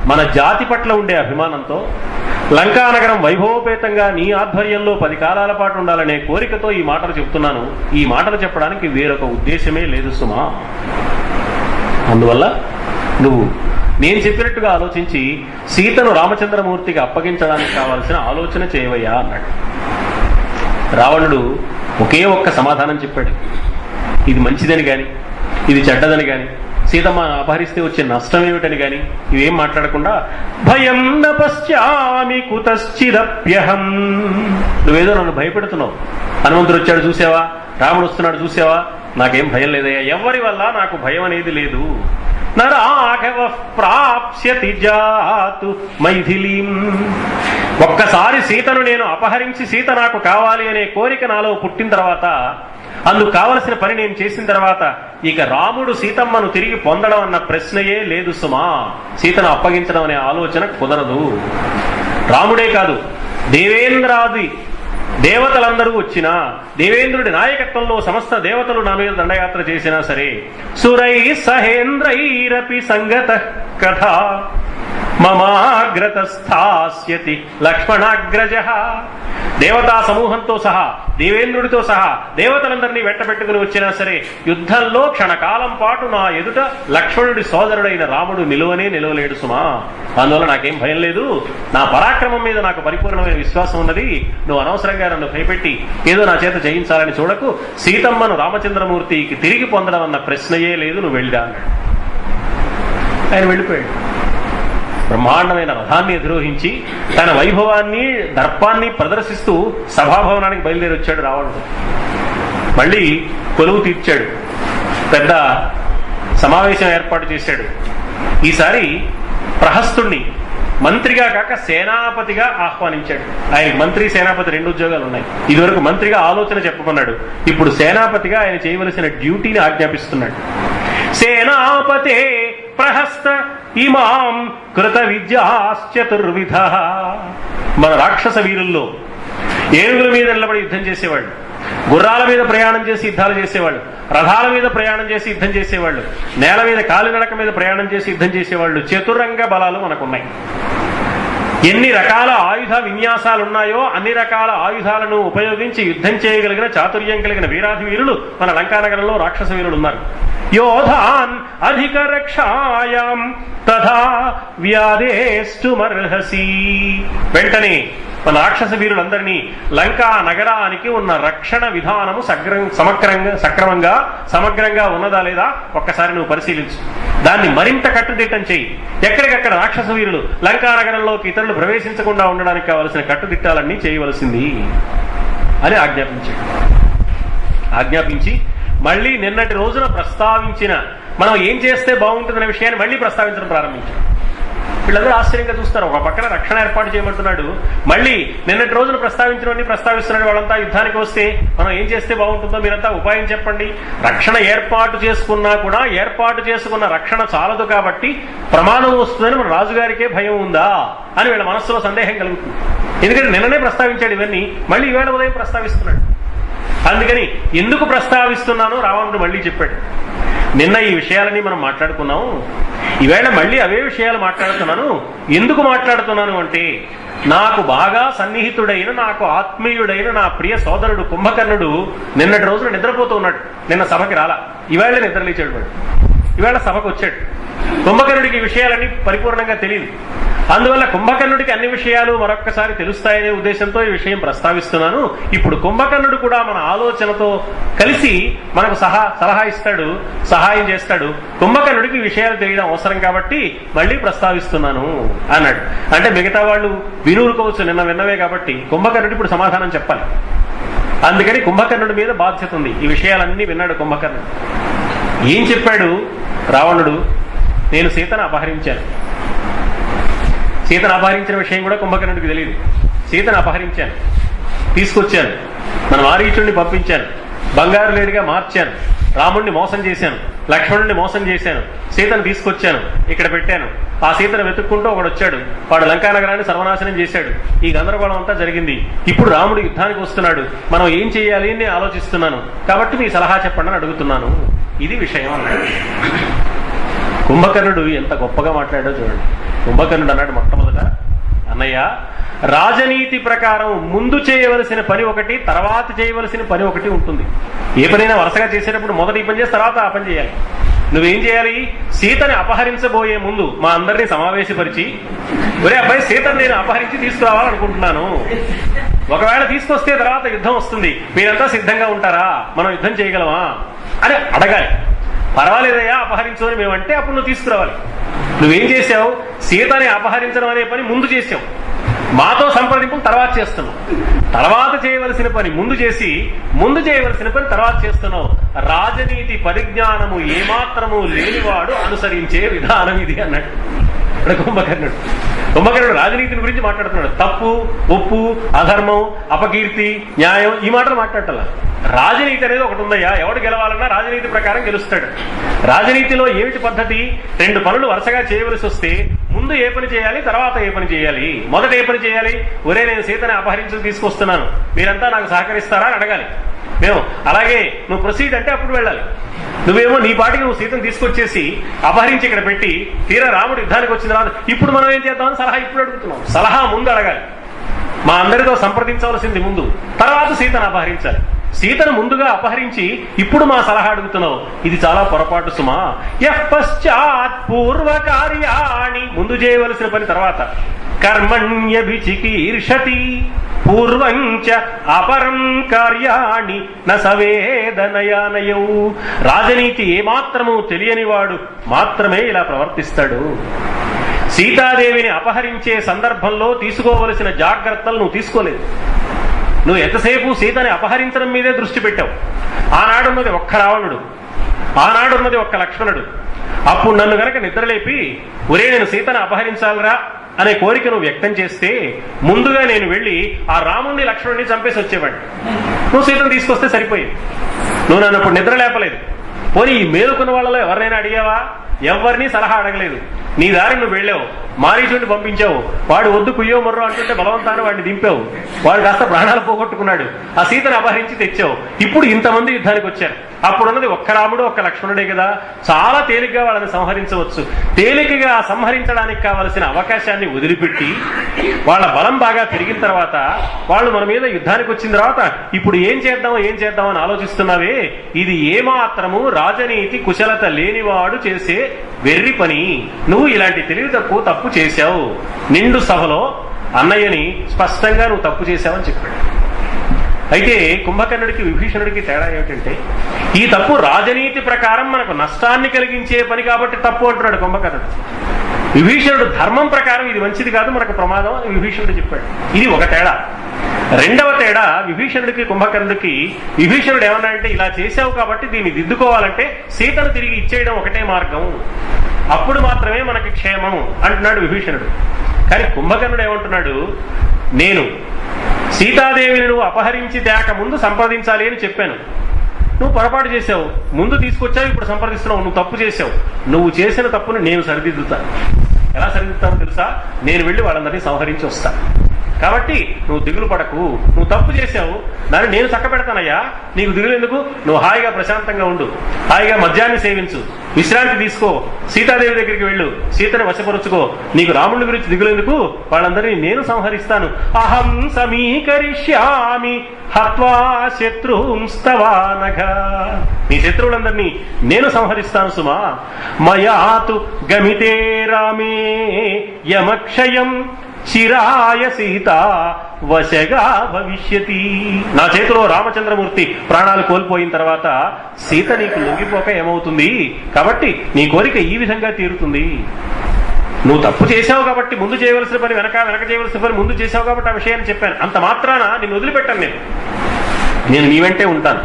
మన జాతి పట్ల ఉండే అభిమానంతో, లంకానగరం వైభవోపేతంగా నీ ఆధ్వర్యంలో 10 కాలాల పాటు ఉండాలనే కోరికతో ఈ మాటలు చెప్తున్నాను. ఈ మాటలు చెప్పడానికి వేరొక ఉద్దేశమే లేదు సుమా. అందువల్ల నువ్వు నేను చెప్పినట్టుగా ఆలోచించి సీతను రామచంద్రమూర్తికి అప్పగించడానికి కావాల్సిన ఆలోచన చేయవయ్యా అన్నాడు. రావణుడు ఒకే ఒక్క సమాధానం చెప్పాడు. ఇది మంచిదని గాని, ఇది చెడ్డదని గాని, సీతమ్మ అపహరిస్తే వచ్చే నష్టం ఏమిటని గాని ఇవేం మాట్లాడకుండా, భయం న పశ్చామి కుతశ్చిదప్యహం. నువ్వేదో నన్ను భయపెడుతున్నావు. హనుమంతుడు వచ్చాడు చూసావా, రాముడు వస్తున్నాడు చూసావా, నాకేం భయం లేదయ్యా, ఎవరి వల్ల నాకు భయం అనేది లేదు. నరాఘవ ప్రాప్స్యతి జాతు మైథిలీం. ఒక్కసారి సీతను నేను అపహరించి సీత నాకు కావాలి అనే కోరిక నాలో పుట్టిన తర్వాత, అందుకు కావలసిన పని నేను చేసిన తర్వాత ఇక రాముడు సీతమ్మను తిరిగి పొందడం అన్న ప్రశ్నయే లేదు సుమా. సీతను అప్పగించడం అనే ఆలోచన కుదరదు. రాముడే కాదు, దేవేంద్రాది దేవతలందరూ వచ్చినా, దేవేంద్రుడి నాయకత్వంలో సమస్త దేవతలు నా మీద దండయాత్ర చేసినా సరే, సురై సహేంద్రైరపి సంగత కథ మమాగ్రతస్థాస్యతి లక్ష్మణాగ్రజ. దేవతా సమూహంతో సహా, దేవేంద్రుడితో సహా దేవతలందరినీ వెంటబెట్టుకుని వచ్చినా సరే యుద్ధంలో క్షణకాలం పాటు నా ఎదుట లక్ష్మణుడి సోదరుడైన రాముడు నిలవలేడు సుమా. అందువల్ల నాకేం భయం లేదు. నా పరాక్రమం మీద నాకు పరిపూర్ణమైన విశ్వాసం ఉన్నది. నువ్వు అనవసరంగా నన్ను భయపెట్టి ఏదో నా చేత జయించాలని చూడకు. సీతమ్మను రామచంద్రమూర్తికి తిరిగి పొందడం అన్న ప్రశ్నయే లేదు, నువ్వు వెళ్ళిరా అన్నాడు. ఆయన వెళ్ళిపోయాడు. బ్రహ్మాండమైన రథాన్ని అధిరోహించి తన వైభవాన్ని దర్పాన్ని ప్రదర్శిస్తూ సభాభవనానికి బయలుదేరి వచ్చాడు రావణుడు. మళ్ళీ కొలువు తీర్చాడు. పెద్ద సమావేశం ఏర్పాటు చేశాడు. ఈసారి ప్రహస్తుణ్ణి మంత్రిగా కాక సేనాపతిగా ఆహ్వానించాడు. ఆయనకి మంత్రి సేనాపతి 2 ఉద్యోగాలు ఉన్నాయి. ఇదివరకు మంత్రిగా ఆలోచన చెప్పమన్నాడు, ఇప్పుడు సేనాపతిగా ఆయన చేయవలసిన డ్యూటీని ఆజ్ఞాపిస్తున్నాడు. సేనాపతే ప్రహస్త ఇమాం కృత విద్యాశ్చతుర్విధ. మన రాక్షస వీరుల్లో ఏనుగుల మీద నిలబడి యుద్ధం చేసేవాళ్ళు, గుర్రాల మీద ప్రయాణం చేసి యుద్ధాలు చేసేవాళ్ళు, రథాల మీద ప్రయాణం చేసి యుద్ధం చేసేవాళ్ళు, నేల మీద కాలినడక మీద ప్రయాణం చేసి యుద్ధం చేసేవాళ్ళు. చతురంగ బలాలు మనకున్నాయి. ఎన్ని రకాల ఆయుధ విన్యాసాలున్నాయో అన్ని రకాల ఆయుధాలను ఉపయోగించి యుద్ధం చేయగలిగిన చాతుర్యం కలిగిన వీరాధి వీరులు మన లంకానగరంలో రాక్షస వీరులు ఉన్నారు. యోధాన్ అధిక రక్షాయాం తథా వ్యాధేష్టుమర్హసి. వెంటనే మన రాక్షస వీరులందరినీ లంకా నగరానికి ఉన్న రక్షణ విధానము సమగ్రంగా ఉన్నదా లేదా ఒక్కసారి నువ్వు పరిశీలించు. దాన్ని మరింత కట్టుదిట్టం చెయ్యి. ఎక్కడికక్కడ రాక్షస వీరులు లంకా నగరంలోకి ఇతరులు ప్రవేశించకుండా ఉండడానికి కావలసిన కట్టుదిట్టాలన్నీ చేయవలసింది అని ఆజ్ఞాపించి మళ్ళీ నిన్నటి రోజున ప్రస్తావించిన మనం ఏం చేస్తే బాగుంటుందనే విషయాన్ని మళ్ళీ ప్రస్తావించడం ప్రారంభించారు. వీళ్ళందరూ ఆశ్చర్యంగా చూస్తారు. ఒక పక్కన రక్షణ ఏర్పాటు చేయమంటున్నాడు, మళ్ళీ నిన్నటి రోజున ప్రస్తావించినవన్నీ ప్రస్తావిస్తున్నాడు. వాళ్ళంతా యుద్ధానికి వస్తే మనం ఏం చేస్తే బాగుంటుందో మీరంతా ఉపాయం చెప్పండి. రక్షణ ఏర్పాటు చేసుకున్నా కూడా ఏర్పాటు చేసుకున్న రక్షణ చాలదు కాబట్టి ప్రమాణం వస్తుందని మన రాజుగారికే భయం ఉందా అని వీళ్ళ మనస్సులో సందేహం కలుగుతుంది. ఎందుకంటే నిన్ననే ప్రస్తావించాడు ఇవన్నీ, మళ్ళీ ఈవేళ ఉదయం ప్రస్తావిస్తున్నాడు. అందుకని ఎందుకు ప్రస్తావిస్తున్నానో రావణుడు మళ్ళీ చెప్పాడు. నిన్న ఈ విషయాలని మనం మాట్లాడుకున్నాం, ఈవేళ మళ్ళీ అవే విషయాలు మాట్లాడుతున్నాను. ఎందుకు మాట్లాడుతున్నాను అంటే నాకు బాగా సన్నిహితుడైన నాకు ఆత్మీయుడైన నా ప్రియ సోదరుడు కుంభకర్ణుడు నిన్నటి రోజున నిద్రపోతూ ఉన్నాడు. నిన్న సభకి రాలా, ఈవేళ నిద్రలేచాడు వాడు. ఈవేళ సభకు వచ్చాడు. కుంభకర్ణుడికి ఈ విషయాలన్నీ పరిపూర్ణంగా తెలియదు. అందువల్ల కుంభకర్ణుడికి అన్ని విషయాలు మరొక్కసారి తెలుస్తాయనే ఉద్దేశంతో ఈ విషయం ప్రస్తావిస్తున్నాను. ఇప్పుడు కుంభకర్ణుడు కూడా మన ఆలోచనతో కలిసి మనకు సలహా ఇస్తాడు, సహాయం చేస్తాడు. కుంభకర్ణుడికి ఈ విషయాలు తెలియడం అవసరం కాబట్టి మళ్ళీ ప్రస్తావిస్తున్నాను అన్నాడు. అంటే మిగతా వాళ్ళు వినూరుకోవచ్చు, నిన్న విన్నవే కాబట్టి కుంభకర్ణుడు ఇప్పుడు సమాధానం చెప్పాలి. అందుకని కుంభకర్ణుడి మీద బాధ్యత ఉంది. ఈ విషయాలన్నీ విన్నాడు కుంభకర్ణుడు. ఏం చెప్పాడు రావణుడు? నేను సీతను అపహరించాను. సీతను అపహరించిన విషయం కూడా కుంభకర్ణుడికి తెలియదు. సీతను అపహరించాను, తీసుకొచ్చాను, మన మారీచుడిని పంపించాను, బంగారు లేడిగా మార్చాను, రాముడిని మోసం చేశాను, లక్ష్మణుడిని మోసం చేశాను, సీతను తీసుకొచ్చాను, ఇక్కడ పెట్టాను. ఆ సీతను వెతుక్కుంటూ ఒకడు వచ్చాడు, వాడు లంకా నగరాన్ని సర్వనాశనం చేశాడు. ఈ గందరగోళం అంతా జరిగింది. ఇప్పుడు రాముడు యుద్ధానికి వస్తున్నాడు, మనం ఏం చేయాలి అని ఆలోచిస్తున్నాను, కాబట్టి మీ సలహా చెప్పండి అని అడుగుతున్నాను. ఇది విషయం అన్నాడు. కుంభకర్ణుడు ఎంత గొప్పగా మాట్లాడాడో చూడండి. కుంభకర్ణుడు అన్నాడు మొట్టమొదట, అన్నయ్య రాజనీతి ప్రకారం ముందు చేయవలసిన పని ఒకటి, తర్వాత చేయవలసిన పని ఒకటి ఉంటుంది. ఏ పనైనా వరుసగా చేసేటప్పుడు మొదట ఈ పని చేసి తర్వాత ఆ పని చేయాలి. నువ్వేం చేయాలి? సీతని అపహరించబోయే ముందు మా అందరినీ సమావేశపరిచి, ఒరే అబ్బాయి సీతను నేను అపహరించి తీసుకురావాలనుకుంటున్నాను, ఒకవేళ తీసుకొస్తే తర్వాత యుద్ధం వస్తుంది, మీరంతా సిద్ధంగా ఉంటారా, మనం యుద్ధం చేయగలమా అని అడగాలి. పర్వాలేదయ్యా అపహరించు అని మేమంటే అప్పుడు నువ్వు తీసుకురావాలి. నువ్వేం చేసావు? సీతని అపహరించడం అనే పని ముందు చేసావు, మాతో సంప్రదింపులు తర్వాత చేస్తున్నావు. తర్వాత చేయవలసిన పని ముందు చేసి ముందు చేయవలసిన పని తర్వాత చేస్తున్నావు. రాజనీతి పరిజ్ఞానము ఏమాత్రము లేనివాడు అనుసరించే విధానం ఇది అన్నాడు ఇక్కడ కుంభకర్ణుడు. కుంభకర్ణుడు రాజనీతిని గురించి మాట్లాడుతున్నాడు. తప్పు, ఒప్పు, అధర్మం, అపకీర్తి, న్యాయం ఈ మాటలు మాట్లాడాల. రాజనీతి అనేది ఒకటి ఉందయ్యా, ఎవడు గెలవాలన్నా రాజనీతి ప్రకారం గెలుస్తాడు. రాజనీతిలో ఏమిటి పద్ధతి? 2 పనులు వరుసగా చేయవలసి వస్తే ముందు ఏ పని చేయాలి, తర్వాత ఏ పని చేయాలి. మొదట ఏ పని చేయాలి? ఒరే నేను సీతని అపహరించి తీసుకొస్తున్నాను, మీరంతా నాకు సహకరిస్తారా అని అడగాలి. మేము అలాగే నువ్వు ప్రొసీడ్ అంటే అప్పుడు వెళ్ళాలి. నువ్వేమో నీ పాటికి నువ్వు సీతను తీసుకొచ్చేసి అపహరించి ఇక్కడ పెట్టి తీరా రాముడు యుద్ధానికి వచ్చిన తర్వాత ఇప్పుడు మనం ఏం చేద్దామని సలహా ఇప్పుడు అడుగుతున్నాం. సలహా ముందు అడగాలి. మా అందరితో సంప్రదించవలసింది ముందు, తర్వాత సీతను అపహరించాలి. సీతను ముందుగా అపహరించి ఇప్పుడు మా సలహా అడుగుతున్నావు, ఇది చాలా పొరపాటు సుమా. పశ్చాత్ పూర్వ కార్యాణి, ముందు చేయవలసిన పని తర్వాత. కర్మణ్యభిచికీర్షతి పూర్వంచ అపరం కార్యాణి న సవేదనయానయౌ. రాజనీతి ఏమాత్రము తెలియనివాడు మాత్రమే ఇలా ప్రవర్తిస్తాడు. సీతాదేవిని అపహరించే సందర్భంలో తీసుకోవలసిన జాగ్రత్తలు నువ్వు తీసుకోలేదు. నువ్వు ఎంతసేపు సీతని అపహరించడం మీదే దృష్టి పెట్టావు. ఆనాడున్నది ఒక్క రావణుడు. ఆనాడున్నది ఒక్క లక్ష్మణుడు. అప్పుడు నన్ను గనక నిద్రలేపి ఒరే నేను సీతను అపహరించాలరా అనే కోరిక నువ్వు వ్యక్తం చేస్తే ముందుగా నేను వెళ్ళి ఆ రాముణ్ణి లక్ష్మణుడిని చంపేసి వచ్చేవాడిని. నువ్వు సీతను తీసుకొస్తే సరిపోయింది. నువ్వు నన్ను అప్పుడు నిద్ర లేపలేదు. పోనీ ఈ మేలుకున్న వాళ్ళలో ఎవరినైనా అడిగావా? ఎవరిని సలహా అడగలేదు. నీ దారి నువ్వు వెళ్ళావు, మారీచుడిని పంపించావు. వాడు వద్దు కుయ్యో మొర్రో అంటుంటే బలవంతాన్ని వాడిని దింపావు. వాడు కాస్త ప్రాణాలు పోగొట్టుకున్నాడు. ఆ సీతను అపహరించి తెచ్చావు. ఇప్పుడు ఇంతమంది యుద్ధానికి వచ్చారు. అప్పుడున్నది ఒక్క రాముడు ఒక్క లక్ష్మణుడే కదా. చాలా తేలిగ్గా వాళ్ళని సంహరించవచ్చు. తేలికగా సంహరించడానికి కావలసిన అవకాశాన్ని వదిలిపెట్టి వాళ్ళ బలం బాగా పెరిగిన తర్వాత వాళ్ళు మన మీద యుద్ధానికి వచ్చిన తర్వాత ఇప్పుడు ఏం చేద్దాం అని ఆలోచిస్తున్నావే, ఇది ఏమాత్రము రాజనీతి కుశలత లేనివాడు చేసే వెర్రి పని. నువ్వు ఇలాంటి తెలివి తప్పు చేశావు. నిండు సభలో అన్నయ్యని స్పష్టంగా నువ్వు తప్పు చేశావని చెప్పాడు. అయితే కుంభకర్ణుడికి విభీషణుడికి తేడా ఏమిటంటే, ఈ తప్పు రాజనీతి ప్రకారం మనకు నష్టాన్ని కలిగించే పని కాబట్టి తప్పు అంటున్నాడు కుంభకర్ణుడు. విభీషణుడు ధర్మం ప్రకారం ఇది మంచిది కాదు, మనకు ప్రమాదం అని విభీషణుడు చెప్పాడు. ఇది ఒక తేడా. రెండవ తేడా, విభీషణుడికి కుంభకర్ణుడికి విభీషణుడు ఏమన్నాడంటే, ఇలా చేశావు కాబట్టి దీన్ని దిద్దుకోవాలంటే సీతను తిరిగి ఇచ్చేయడం ఒకటే మార్గం, అప్పుడు మాత్రమే మనకి క్షేమం అంటున్నాడు విభీషణుడు. కానీ కుంభకర్ణుడు ఏమంటున్నాడు, నేను సీతాదేవిని నువ్వు అపహరించి తేక ముందు సంప్రదించాలి అని చెప్పాను. నువ్వు పొరపాటు చేసావు, ముందు తీసుకొచ్చావు, ఇప్పుడు సంప్రదిస్తున్నావు. నువ్వు తప్పు చేసావు. నువ్వు చేసిన తప్పును నేను సరిదిద్దుతాను. ఎలా సరిదిద్దుతానో తెలుసా? నేను వెళ్ళి వాళ్ళందరినీ సంహరించి వస్తాను. కాబట్టి నువ్వు దిగులు పడకు. నువ్వు తప్పు చేశావు, దాన్ని నేను చక్కబెడతానయ్యా. నీకు దిగులు ఎందుకు? నువ్వు హాయిగా ప్రశాంతంగా ఉండు, హాయిగా మద్యాన్ని సేవించు, విశ్రాంతి తీసుకో, సీతాదేవి దగ్గరికి వెళ్ళు, సీతని వశపరుచుకో. నీకు రాముడి గురించి దిగులు ఎందుకు? వాళ్ళందరినీ నేను సంహరిస్తాను. అహం సమీకరిష్యామి హత్వా శత్రుంస్తవానఘ. నీ శత్రువులందరినీ నేను సంహరిస్తాను సుమా. మయాతు గమితే రామే యమక్షయం చిరాయ సీత వశగా భవిష్యతి. నా చేతిలో రామచంద్రమూర్తి ప్రాణాలు కోల్పోయిన తర్వాత సీత నీకు లొంగిపోక ఏమవుతుంది? కాబట్టి నీ కోరిక ఈ విధంగా తీరుతుంది. నువ్వు తప్పు చేశావు కాబట్టి ముందు చేయవలసిన పని వెనక చేయవలసిన పని ముందు చేశావు కాబట్టి ఆ విషయాన్ని చెప్పాను. అంత మాత్రాన నిన్ను వదిలిపెట్టాను. నేను నీ వెంటే ఉంటాను,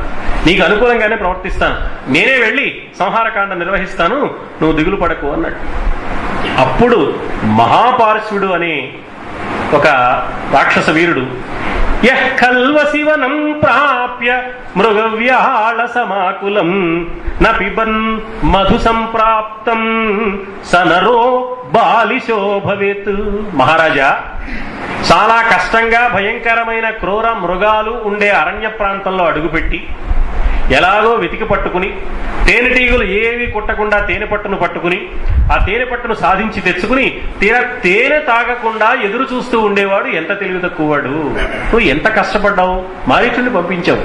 నీకు అనుకూలంగానే ప్రవర్తిస్తాను, నేనే వెళ్ళి సంహారకాండ నిర్వహిస్తాను, నువ్వు దిగులు పడకు అన్నాడు. అప్పుడు మహాపార్శ్వుడు అనే ఒక రాక్షస వీరుడు, యః ఖల్వశివనం ప్రాప్య మృగవ్యాళ సమాకులం న పిబన్ మధు సంప్రాప్తం సనరో బాలిశో భవేత్. మహారాజా, చాలా కష్టంగా భయంకరమైన క్రూర మృగాలు ఉండే అరణ్య ప్రాంతంలో అడుగుపెట్టి ఎలాగో వెతికి పట్టుకుని తేనెటీగలు ఏవి కుట్టకుండా తేనె పట్టును పట్టుకుని ఆ తేనె పట్టును సాధించి తెచ్చుకుని తేనె తాగకుండా ఎదురు చూస్తూ ఉండేవాడు ఎంత తెలివి తక్కువవాడు. నువ్వు ఎంత కష్టపడ్డావు, మారీచుడిని పంపించావు,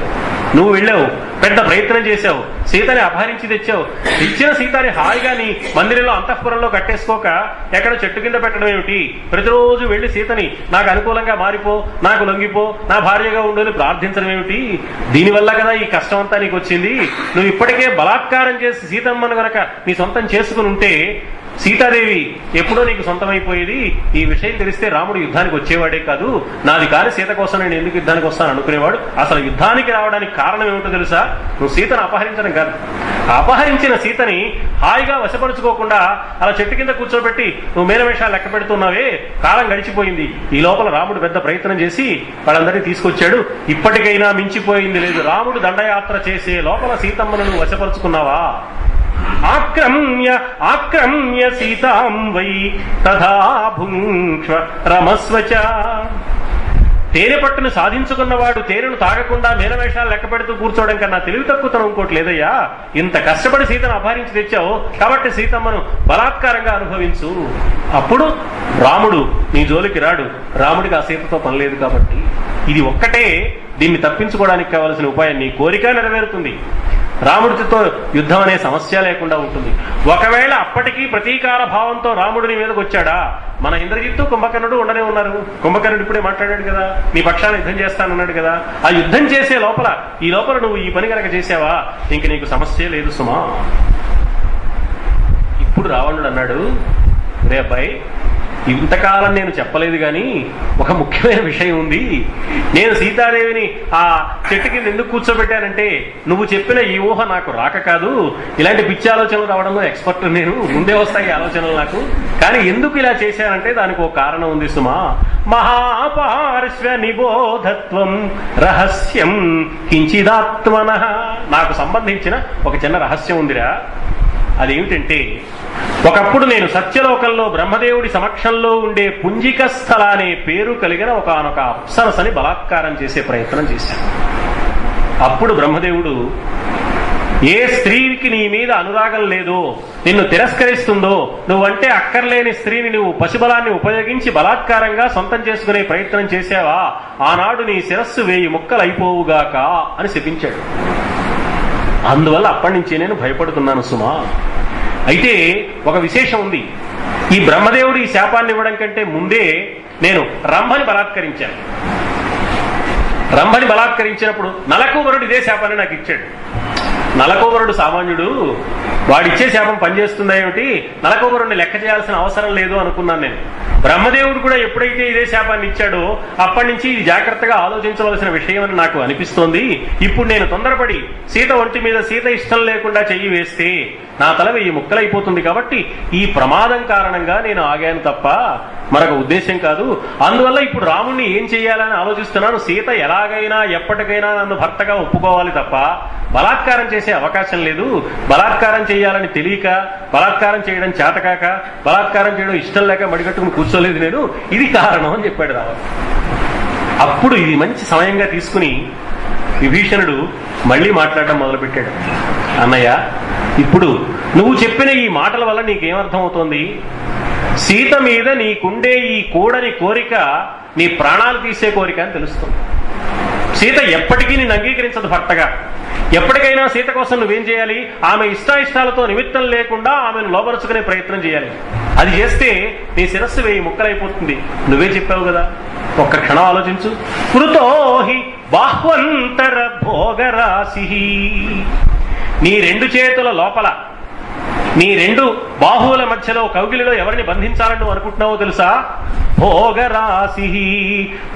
నువ్వు వెళ్ళావు, పెద్ద ప్రయత్నం చేశావు, సీతని అపహరించి తెచ్చావు. ఇచ్చిన సీతని హాయిగా నీ మందిరంలో అంతఃపురంలో కట్టేసుకోక ఎక్కడ చెట్టు కింద పెట్టడం ఏమిటి? ప్రతిరోజు వెళ్లి సీతని నాకు అనుకూలంగా మారిపో, నాకు లొంగిపో, నా భార్యగా ఉండు అని ప్రార్థించడం ఏమిటి? దీనివల్ల కదా ఈ కష్టం అంతా నీకు వచ్చింది. నువ్వు ఇప్పటికే బలాత్కారం చేసి సీతమ్మను గనక నీ సొంతం చేసుకుని ఉంటే సీతాదేవి ఎప్పుడో నీకు సొంతమైపోయేది. ఈ విషయం తెలిస్తే రాముడు యుద్ధానికి వచ్చేవాడే కాదు. నాది కాని సీత కోసం నేను ఎందుకు యుద్ధానికి వస్తాను అనుకునేవాడు. అసలు యుద్ధానికి రావడానికి కారణం ఏమిటో తెలుసా? నువ్వు సీతను అపహరించడం కాదు, అపహరించిన సీతని హాయిగా వశపరుచుకోకుండా అలా చెట్టు కింద కూర్చోబెట్టి నువ్వు మేనవేషాలు లెక్క పెడుతున్నావే. కాలం గడిచిపోయింది. ఈ లోపల రాముడు పెద్ద ప్రయత్నం చేసి వాళ్ళందరినీ తీసుకొచ్చాడు. ఇప్పటికైనా మించిపోయింది లేదు. రాముడు దండయాత్ర చేసే లోపల సీతమ్మను నువ్వు వశపరుచుకున్నావా? ఆక్రమ్య సీతాం వై తథా భుంక్ష్వ రమస్వచ. తేనె పట్టును సాధించుకున్నవాడు తేనెను తాగకుండా మేనవేషాలు లెక్క పెడుతూ కూర్చోవడం కన్నా తెలివి తక్కువతనం ఇంకోటి లేదయ్యా. ఇంత కష్టపడి సీతను అపహరించి తెచ్చావు కాబట్టి సీతమ్మను బలాత్కారంగా అనుభవించు. అప్పుడు రాముడు నీ జోలికి రాడు. రాముడికి ఆ సీతతో పని లేదు కాబట్టి ఇది ఒక్కటే దీన్ని తప్పించుకోవడానికి కావలసిన ఉపాయం. నీ కోరిక నెరవేరుతుంది, రాముడితో యుద్ధం అనే సమస్య లేకుండా ఉంటుంది. ఒకవేళ అప్పటికీ ప్రతీకార భావంతో రాముడు నీ మీదకి వచ్చాడా? మన ఇంద్రజిత్తు కుంభకర్ణుడు ఉండనే ఉన్నారు. కుంభకర్ణుడు ఇప్పుడే మాట్లాడాడు కదా, నీ పక్షాన యుద్ధం చేస్తానన్నాడు కదా. ఆ యుద్ధం చేసే లోపల ఈ లోపల నువ్వు ఈ పని కనుక చేసావా ఇంక నీకు సమస్య లేదు సుమా. ఇప్పుడు రావణుడు అన్నాడు, రే అబ్బాయి, ఇంతకాలం నేను చెప్పలేదు కానీ ఒక ముఖ్యమైన విషయం ఉంది. నేను సీతాదేవిని ఆ చెట్టు కింద ఎందుకు కూర్చోబెట్టానంటే నువ్వు చెప్పిన ఈ ఊహ నాకు రాక కాదు, ఇలాంటి పిచ్చి ఆలోచనలు రావడంలో ఎక్స్పర్ట్ నేను, ముందే వస్తాయి ఆలోచనలు నాకు. కానీ ఎందుకు ఇలా చేశానంటే దానికి ఒక కారణం ఉంది సుమా. మహాపార్శ్వ నిబోధత్వం రహస్యం కించిదాత్మన. నాకు సంబంధించిన ఒక చిన్న రహస్యం ఉందిరా. అదేమిటంటే, ఒకప్పుడు నేను సత్యలోకంలో బ్రహ్మదేవుడి సమక్షంలో ఉండే పుంజిక స్థల అనే పేరు కలిగిన ఒకనొక అప్సరసని బలాత్కారం చేసే ప్రయత్నం చేశాను. అప్పుడు బ్రహ్మదేవుడు, ఏ స్త్రీకి నీ మీద అనురాగం లేదో, నిన్ను తిరస్కరిస్తుందో, నువ్వంటే అక్కర్లేని స్త్రీని నువ్వు పశుబలాన్ని ఉపయోగించి బలాత్కారంగా సొంతం చేసుకునే ప్రయత్నం చేశావా, ఆనాడు నీ శిరస్సు 1000 ముక్కలు అయిపోవుగాక అని శపించాడు. అందువల్ల అప్పటి నుంచే నేను భయపడుతున్నాను సుమా. అయితే ఒక విశేషం ఉంది. ఈ బ్రహ్మదేవుడు ఈ శాపాన్ని ఇవ్వడం కంటే ముందే నేను రంభని బలాత్కరించాను. రంభని బలాత్కరించినప్పుడు నలకూబరుడు ఇదే శాపాన్ని నాకు ఇచ్చాడు. నలకూబరుడు సామాన్యుడు, వాడిచ్చే శాపం పనిచేస్తుందా ఏమిటి, నలకూబరుడిని లెక్క చేయాల్సిన అవసరం లేదు అనుకున్నాను నేను. బ్రహ్మదేవుడు కూడా ఎప్పుడైతే ఇదే శాపాన్ని ఇచ్చాడో అప్పటి నుంచి ఇది జాగ్రత్తగా ఆలోచించవలసిన విషయం అని నాకు అనిపిస్తోంది. ఇప్పుడు నేను తొందరపడి సీత ఒంటి మీద సీత ఇష్టం లేకుండా చెయ్యి వేస్తే నా తల 1000 ముక్కలైపోతుంది. కాబట్టి ఈ ప్రమాదం కారణంగా నేను ఆగాను తప్ప మరొక ఉద్దేశం కాదు. అందువల్ల ఇప్పుడు రాముణ్ణి ఏం చెయ్యాలని ఆలోచిస్తున్నాను. సీత ఎలాగైనా ఎప్పటికైనా నన్ను భర్తగా ఒప్పుకోవాలి తప్ప బలాత్కారం చేసే అవకాశం లేదు. బలాత్కారం చేయాలని తెలియక, బలాత్కారం చేయడం చేతకాక, బలాత్కారం చేయడం ఇష్టం లేక మడిగట్టుకుని కూర్చోలేదు నేను. ఇది కారణం అని చెప్పాడు రావణుడు. అప్పుడు ఇది మంచి సమయంగా తీసుకుని విభీషణుడు మళ్ళీ మాట్లాడడం మొదలుపెట్టాడు. అన్నయ్య, ఇప్పుడు నువ్వు చెప్పిన ఈ మాటల వల్ల నీకేమర్థం అవుతోంది? సీత మీద నీకుండే ఈ కూడని కోరిక నీ ప్రాణాలు తీసే కోరిక అని తెలుస్తుంది. సీత ఎప్పటికీ నిన్ను అంగీకరించదు భర్తగా. ఎప్పటికైనా సీత కోసం నువ్వేం చేయాలి? ఆమె ఇష్టాయిష్టాలతో నిమిత్తం లేకుండా ఆమెను లోపరుచుకునే ప్రయత్నం చేయాలి. అది చేస్తే నీ శిరస్సు 1000 ముక్కలైపోతుంది. నువ్వే చెప్పావు కదా. ఒక్క క్షణం ఆలోచించు. కృతోహి బాహ్వంతర భోగరాశి. నీ 2 చేతుల లోపల, నీ 2 బాహువుల మధ్యలో కౌగిలిలో ఎవరిని బంధించాలని నువ్వు అనుకుంటున్నావో తెలుసా? భోగరాశి.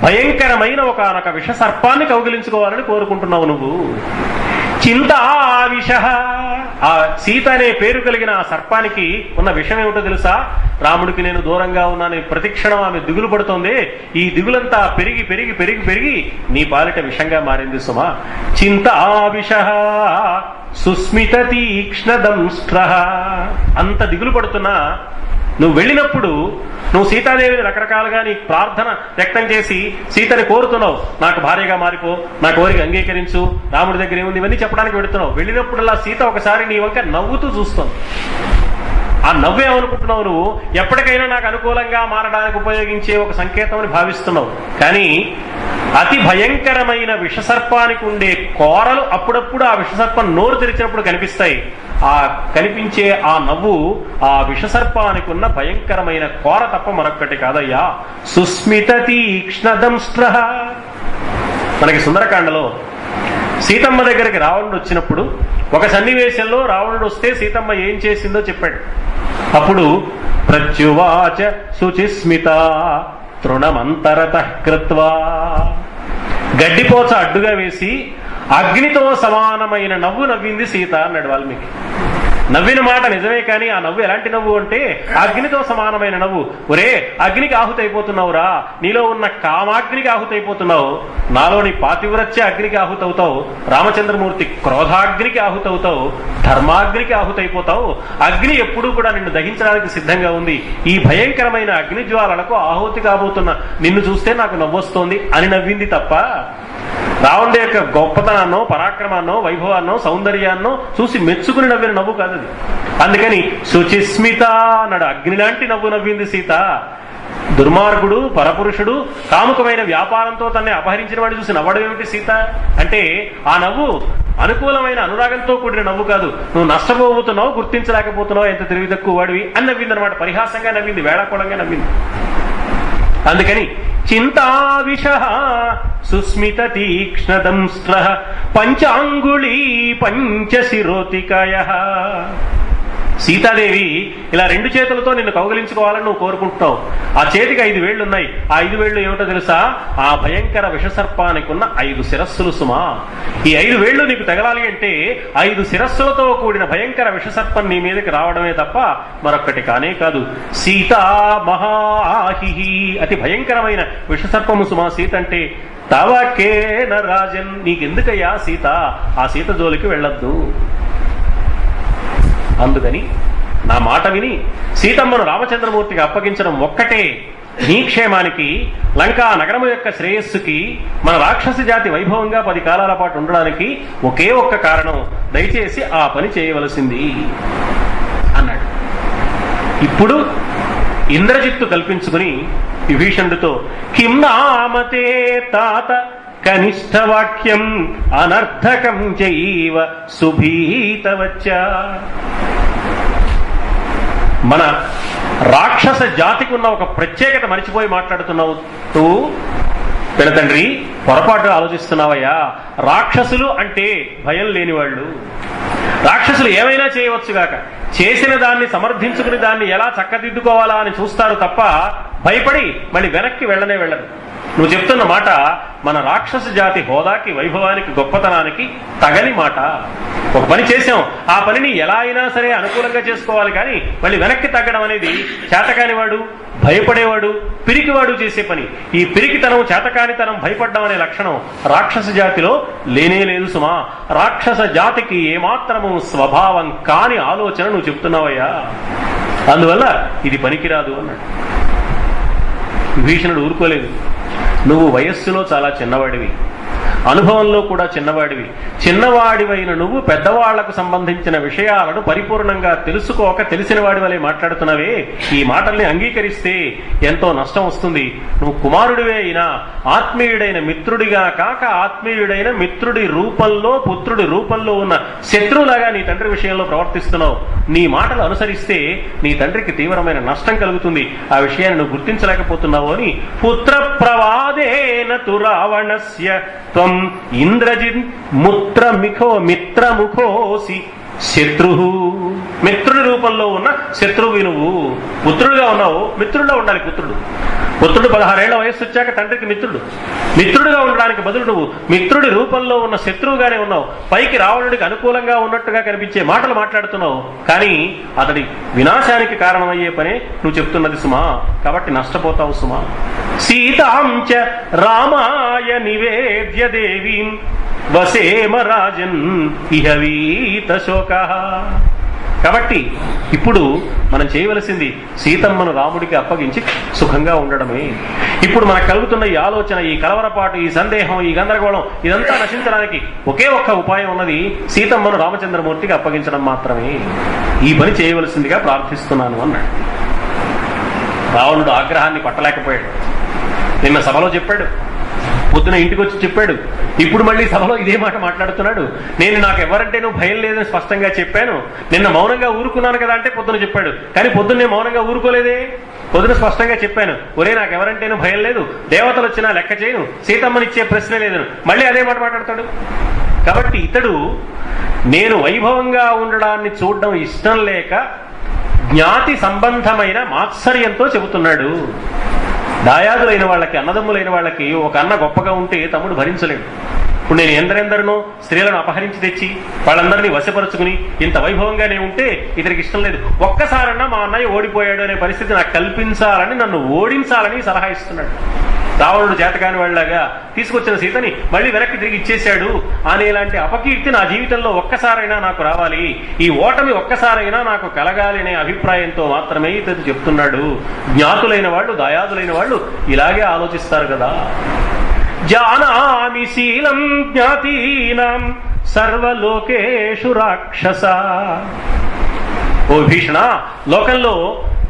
భయంకరమైన ఒకనొక విష సర్పాన్ని కౌగిలించుకోవాలని కోరుకుంటున్నావు నువ్వు. చింతావిష. ఆ సీత అనే పేరు కలిగిన ఆ సర్పానికి ఉన్న విషయం ఏమిటో తెలుసా? రాముడికి నేను దూరంగా ఉన్నాను, ప్రతిక్షణం ఆమె దిగులు పడుతోంది. ఈ దిగులంతా పెరిగి పెరిగి పెరిగి పెరిగి నీ పాలిట విషంగా మారింది సుమా. చింతావిష సుస్మిత తీక్ష్ణదంష్ట్ర. అంత దిగులు పడుతున్నా నువ్వు వెళ్ళినప్పుడు నువ్వు సీతాదేవిని రకరకాలుగా నీ ప్రార్థన వ్యక్తం చేసి సీతని కోరుతున్నావు. నాకు భార్యగా మారిపో, నా కోరిక అంగీకరించు, రాముడి దగ్గర ఏముంది, ఇవన్నీ చెప్పడానికి వెళుతున్నావు. వెళ్ళినప్పుడల్లా సీత ఒకసారి నీ వంక నవ్వుతూ చూస్తుంది. ఆ నవ్వేమనుకుంటున్నావు నువ్వు? ఎప్పటికైనా నాకు అనుకూలంగా మారడానికి ఉపయోగించే ఒక సంకేతం అని భావిస్తున్నావు. కానీ అతి భయంకరమైన విషసర్పానికి ఉండే కోరలు అప్పుడప్పుడు ఆ విషసర్పం నోరు తెరిచినప్పుడు కనిపిస్తాయి. ఆ కనిపించే ఆ నవ్వు ఆ విషసర్పానికి ఉన్న భయంకరమైన కోర తప్ప మరొక్కటి కాదయ్యా. సుస్మిత తీక్ష్ణదంష్ట్ర. మనకి సుందరకాండలో సీతమ్మ దగ్గరికి రావణుడు వచ్చినప్పుడు ఒక సన్నివేశంలో రావణుడు వస్తే సీతమ్మ ఏం చేసిందో చెప్పాడు. అప్పుడు ప్రత్యువాచ శుచిస్మిత తృణమంతరతః కృత్వా. గడ్డిపోచ అడ్డుగా వేసి అగ్నితో సమానమైన నవ్వు నవ్వింది సీత అన్నాడు వాల్మీకి. నవ్విన మాట నిజమే, కానీ ఆ నవ్వు ఎలాంటి నవ్వు అంటే అగ్నితో సమానమైన నవ్వు. ఒరే, అగ్నికి ఆహుతైపోతున్నావురా, నీలో ఉన్న కామాగ్నికి ఆహుతైపోతున్నావు, నాలోని పాతివ్రత్య అగ్నికి ఆహుతవుతావు, రామచంద్రమూర్తి క్రోధాగ్నికి ఆహుతవుతావు, ధర్మాగ్నికి ఆహుతైపోతావు. అగ్ని ఎప్పుడూ కూడా నిన్ను దహించడానికి సిద్ధంగా ఉంది. ఈ భయంకరమైన అగ్ని జ్వాలలకు ఆహుతి కాబోతున్న నిన్ను చూస్తే నాకు నవ్వొస్తోంది అని నవ్వింది తప్ప రావణుడి యొక్క గొప్పతనాన్నో, పరాక్రమాన్నో, వైభవాన్నో, సౌందర్యాన్నో చూసి మెచ్చుకుని నవ్విన నవ్వు కాదు అది. అందుకని శుచిస్మిత అన్నాడు. అగ్ని లాంటి నవ్వు నవ్వింది సీత. దుర్మార్గుడు, పరపురుషుడు, కాముకమైన వ్యాపారంతో తన్నే అపహరించిన వాడిని చూసి నవ్వడం ఏమిటి సీత అంటే? ఆ నవ్వు అనుకూలమైన అనురాగంతో కూడిన నవ్వు కాదు. నువ్వు నష్టపోతున్నావు, గుర్తించలేకపోతున్నావు, ఎంత తెలివి తక్కువ వాడివి అని నవ్వింది అనమాట. పరిహాసంగా నవ్వింది, వేళాకోళంగా నవ్వింది. అందుకని చింతావిష సుస్మిత తీక్ష్ణదంష్ట్ర పంచాంగుళీ పంచశిరోతికయ. సీతాదేవి ఇలా 2 చేతులతో నిన్ను కౌగిలించుకోవాలని నువ్వు కోరుకుంటున్నావు. ఆ చేతికి 5 వేళ్లు ఉన్నాయి. ఆ 5 వేళ్లు ఏమిటో తెలుసా? ఆ భయంకర విషసర్పానికి ఉన్న 5 శిరస్సులు సుమా. ఈ 5 వేళ్లు నీకు తగలాలి అంటే 5 శిరస్సులతో కూడిన భయంకర విషసర్పం నీ మీదకి రావడమే తప్ప మరొక్కటి కానే కాదు. సీతా మహాహిహి, అతి భయంకరమైన విషసర్పము సుమా సీత అంటే. తవకేన రాజన్, నీకెందుకయ్యా సీత, ఆ సీత జోలికి వెళ్ళొద్దు. అందుకని నా మాట విని సీతమ్మను రామచంద్రమూర్తికి అప్పగించడం ఒక్కటే నీ క్షేమానికి, లంకా నగరము యొక్క శ్రేయస్సుకి, మన రాక్షస జాతి వైభవంగా 10 కాలాల పాటు ఉండడానికి ఒకే ఒక్క కారణం. దయచేసి ఆ పని చేయవలసింది అన్నాడు. ఇప్పుడు ఇంద్రజిత్తు కల్పించుకుని విభీషణుడితో కిం నామతే తాత కనిష్ట వాక్యం అనర్థకం చైవ సుభీతవచ్చ. మన రాక్షస జాతికి ఉన్న ఒక ప్రత్యేకత మరిచిపోయి మాట్లాడుతున్నావు నువ్వు పినతండ్రి, పొరపాటు ఆలోచిస్తున్నావయ్యా. రాక్షసులు అంటే భయం లేని వాళ్ళు. రాక్షసులు ఏమైనా చేయవచ్చుగాక, చేసిన దాన్ని సమర్థించుకుని దాన్ని ఎలా చక్కదిద్దుకోవాలా అని చూస్తారు తప్ప భయపడి మళ్ళీ వెనక్కి వెళ్ళనే వెళ్ళరు. నువ్వు చెప్తున్న మాట మన రాక్షస జాతి హోదాకి, వైభవానికి, గొప్పతనానికి తగని మాట. ఒక పని చేశాం, ఆ పనిని ఎలా అయినా సరే అనుకూలంగా చేసుకోవాలి, కానీ మళ్ళీ వెనక్కి తగ్గడం అనేది చేతకానివాడు, భయపడేవాడు, పిరికివాడు చేసే పని. ఈ పిరికితనం, చేతకానితనం, భయపడ్డం అనే లక్షణం రాక్షస జాతిలో లేనే లేదు సుమా. రాక్షస జాతికి ఏమాత్రము స్వభావం కాని ఆలోచన నువ్వు చెప్తున్నావయ్యా. అందువల్ల ఇది పనికిరాదు అన్నాడు. విభీషణుడు ఊరుకోలేదు. నువ్వు వయస్సులో చాలా చిన్నవాడివి, అనుభవంలో కూడా చిన్నవాడివి. చిన్నవాడివైన నువ్వు పెద్దవాళ్లకు సంబంధించిన విషయాలను పరిపూర్ణంగా తెలుసుకోక తెలిసిన వాడి వలె మాట్లాడుతున్నావే. ఈ మాటల్ని అంగీకరిస్తే ఎంతో నష్టం వస్తుంది. నువ్వు కుమారుడివే అయినా ఆత్మీయుడైన మిత్రుడిగా కాక, ఆత్మీయుడైన మిత్రుడి రూపంలో, పుత్రుడి రూపంలో ఉన్న శత్రువులాగా నీ తండ్రి విషయంలో ప్రవర్తిస్తున్నావు. నీ మాటలు అనుసరిస్తే నీ తండ్రికి తీవ్రమైన నష్టం కలుగుతుంది. ఆ విషయాన్ని నువ్వు గుర్తించలేకపోతున్నావు అని పుత్ర ప్రవాదేన తు రావణస్య త్వం ఇంద్రజిత్ మిత్రముఖోసి శత్రు. మిత్రుడి రూపంలో ఉన్న శత్రువు నువ్వు. పుత్రుడిగా ఉన్నావు, మిత్రుడిలో ఉండాలి పుత్రుడు. పుత్రుడు 16 ఏళ్ల వయస్సు వచ్చాక తండ్రికి మిత్రుడు. మిత్రుడిగా ఉండడానికి బదులు నువ్వు మిత్రుడి రూపంలో ఉన్న శత్రువుగానే ఉన్నావు. పైకి రావణుడికి అనుకూలంగా ఉన్నట్టుగా కనిపించే మాటలు మాట్లాడుతున్నావు, కానీ అతడి వినాశానికి కారణమయ్యే పనే నువ్వు చెప్తున్నది సుమా. కాబట్టి నష్టపోతావు సుమా. సీతాంచ రామాయ నివేద్య దేవీం వసేమ రాజన్ ఇహవీత శోక. కాబట్టి ఇప్పుడు మనం చేయవలసింది సీతమ్మను రాముడికి అప్పగించి సుఖంగా ఉండడమే. ఇప్పుడు మనకు కలుగుతున్న ఈ ఆలోచన, ఈ కలవరపాటు, ఈ సందేహం, ఈ గందరగోళం ఇదంతా నశించడానికి ఒకే ఒక్క ఉపాయం ఉన్నది. సీతమ్మను రామచంద్రమూర్తికి అప్పగించడం మాత్రమే. ఈ పని చేయవలసిందిగా ప్రార్థిస్తున్నాను అన్నాడు. రావణుడు ఆగ్రహాన్ని పట్టలేకపోయాడు. నిన్న సభలో చెప్పాడు, పొద్దున ఇంటికి వచ్చి చెప్పాడు, ఇప్పుడు మళ్ళీ సభలో ఇదే మాట మాట్లాడుతున్నాడు. నేను నాకు ఎవరంటేనూ భయం లేదని స్పష్టంగా చెప్పాను. నిన్న మౌనంగా ఊరుకున్నాను కదా అంటే పొద్దున చెప్పాడు, కానీ పొద్దున్నే మౌనంగా ఊరుకోలేదే. పొద్దున స్పష్టంగా చెప్పాను, ఒరే నాకు ఎవరంటేనూ భయం లేదు, దేవతలు వచ్చినా లెక్క చేయను, సీతమ్మనిచ్చే ప్రశ్న లేదను. మళ్ళీ అదే మాట మాట్లాడతాడు. కాబట్టి ఇతడు నేను వైభవంగా ఉండడాన్ని చూడడం ఇష్టం లేక జ్ఞాతి సంబంధమైన మాత్సర్యంతో చెబుతున్నాడు. దాయాదులైన వాళ్ళకి, అన్నదమ్ములైన వాళ్ళకి ఒక అన్న గొప్పగా ఉంటే తమ్ముడు భరించలేడు. ఇప్పుడు నేను ఎందరెందరినో స్త్రీలను అపహరించి తెచ్చి వాళ్ళందరినీ వశపరుచుకుని ఇంత వైభవంగానే ఉంటే ఇతనికి ఇష్టం లేదు. ఒక్కసారన్నా మా అన్నయ్య ఓడిపోయాడు అనే పరిస్థితి నాకు కల్పించాలని, నన్ను ఓడించాలని సలహా ఇస్తున్నాడు. రావణుడు చేతకాని వాళ్ళలాగా తీసుకొచ్చిన సీతని మళ్ళీ వెనక్కి తిరిగి ఇచ్చేశాడు అనేలాంటి అపకీర్తి నా జీవితంలో ఒక్కసారైనా నాకు రావాలి, ఈ ఓటమి ఒక్కసారైనా నాకు కలగాలి అనే అభిప్రాయంతో మాత్రమే ఇతడు చెప్తున్నాడు. జ్ఞాతులైన వాళ్ళు, దాయాదులైన వాళ్ళు ఇలాగే ఆలోచిస్తారు కదా. జానామి శీలం జ్ఞాతీనాం సర్వలోకేషు రాక్షస. ఓ భీషణ, లోకంలో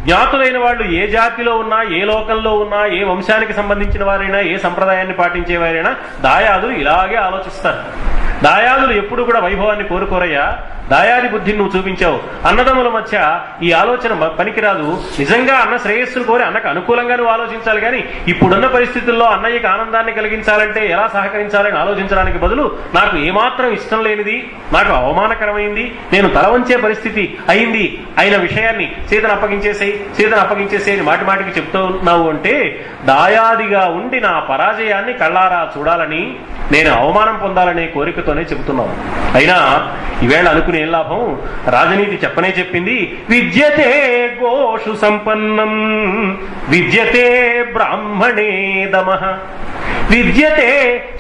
జ్ఞాతులైన వాళ్ళు ఏ జాతిలో ఉన్నా, ఏ లోకంలో ఉన్నా, ఏ వంశానికి సంబంధించిన వారైనా, ఏ సంప్రదాయాన్ని పాటించేవారైనా దాయాదులు ఇలాగే ఆలోచిస్తారు. దాయాదులు ఎప్పుడు కూడా వైభవాన్ని కోరుకోరయ్యా. దాయాది బుద్ధిని నువ్వు చూపించావు. అన్నదమ్ముల మధ్య ఈ ఆలోచన పనికిరాదు. నిజంగా అన్న శ్రేయస్సును కోరి అన్నకు అనుకూలంగా నువ్వు ఆలోచించాలి, కానీ ఇప్పుడున్న పరిస్థితుల్లో అన్నయ్యకి ఆనందాన్ని కలిగించాలంటే ఎలా సహకరించాలని ఆలోచించడానికి బదులు నాకు ఏమాత్రం ఇష్టం లేనిది, నాకు అవమానకరమైంది, నేను తల వంచే పరిస్థితి అయింది అయిన విషయాన్ని సీతను అప్పగించేసేయి అని మాటి మాటికి చెప్తున్నావు అంటే దాయాదిగా ఉండి నా పరాజయాన్ని కళ్ళారా చూడాలని, నేను అవమానం పొందాలనే కోరికతోనే చెబుతున్నావు. అయినా ఈవేళ అనుకునే ఏం లాభం? రాజనీతి చెప్పనే చెప్పింది, విద్యతే గోషు సంపన్నం విద్యతే బ్రాహ్మణే దమః విద్యతే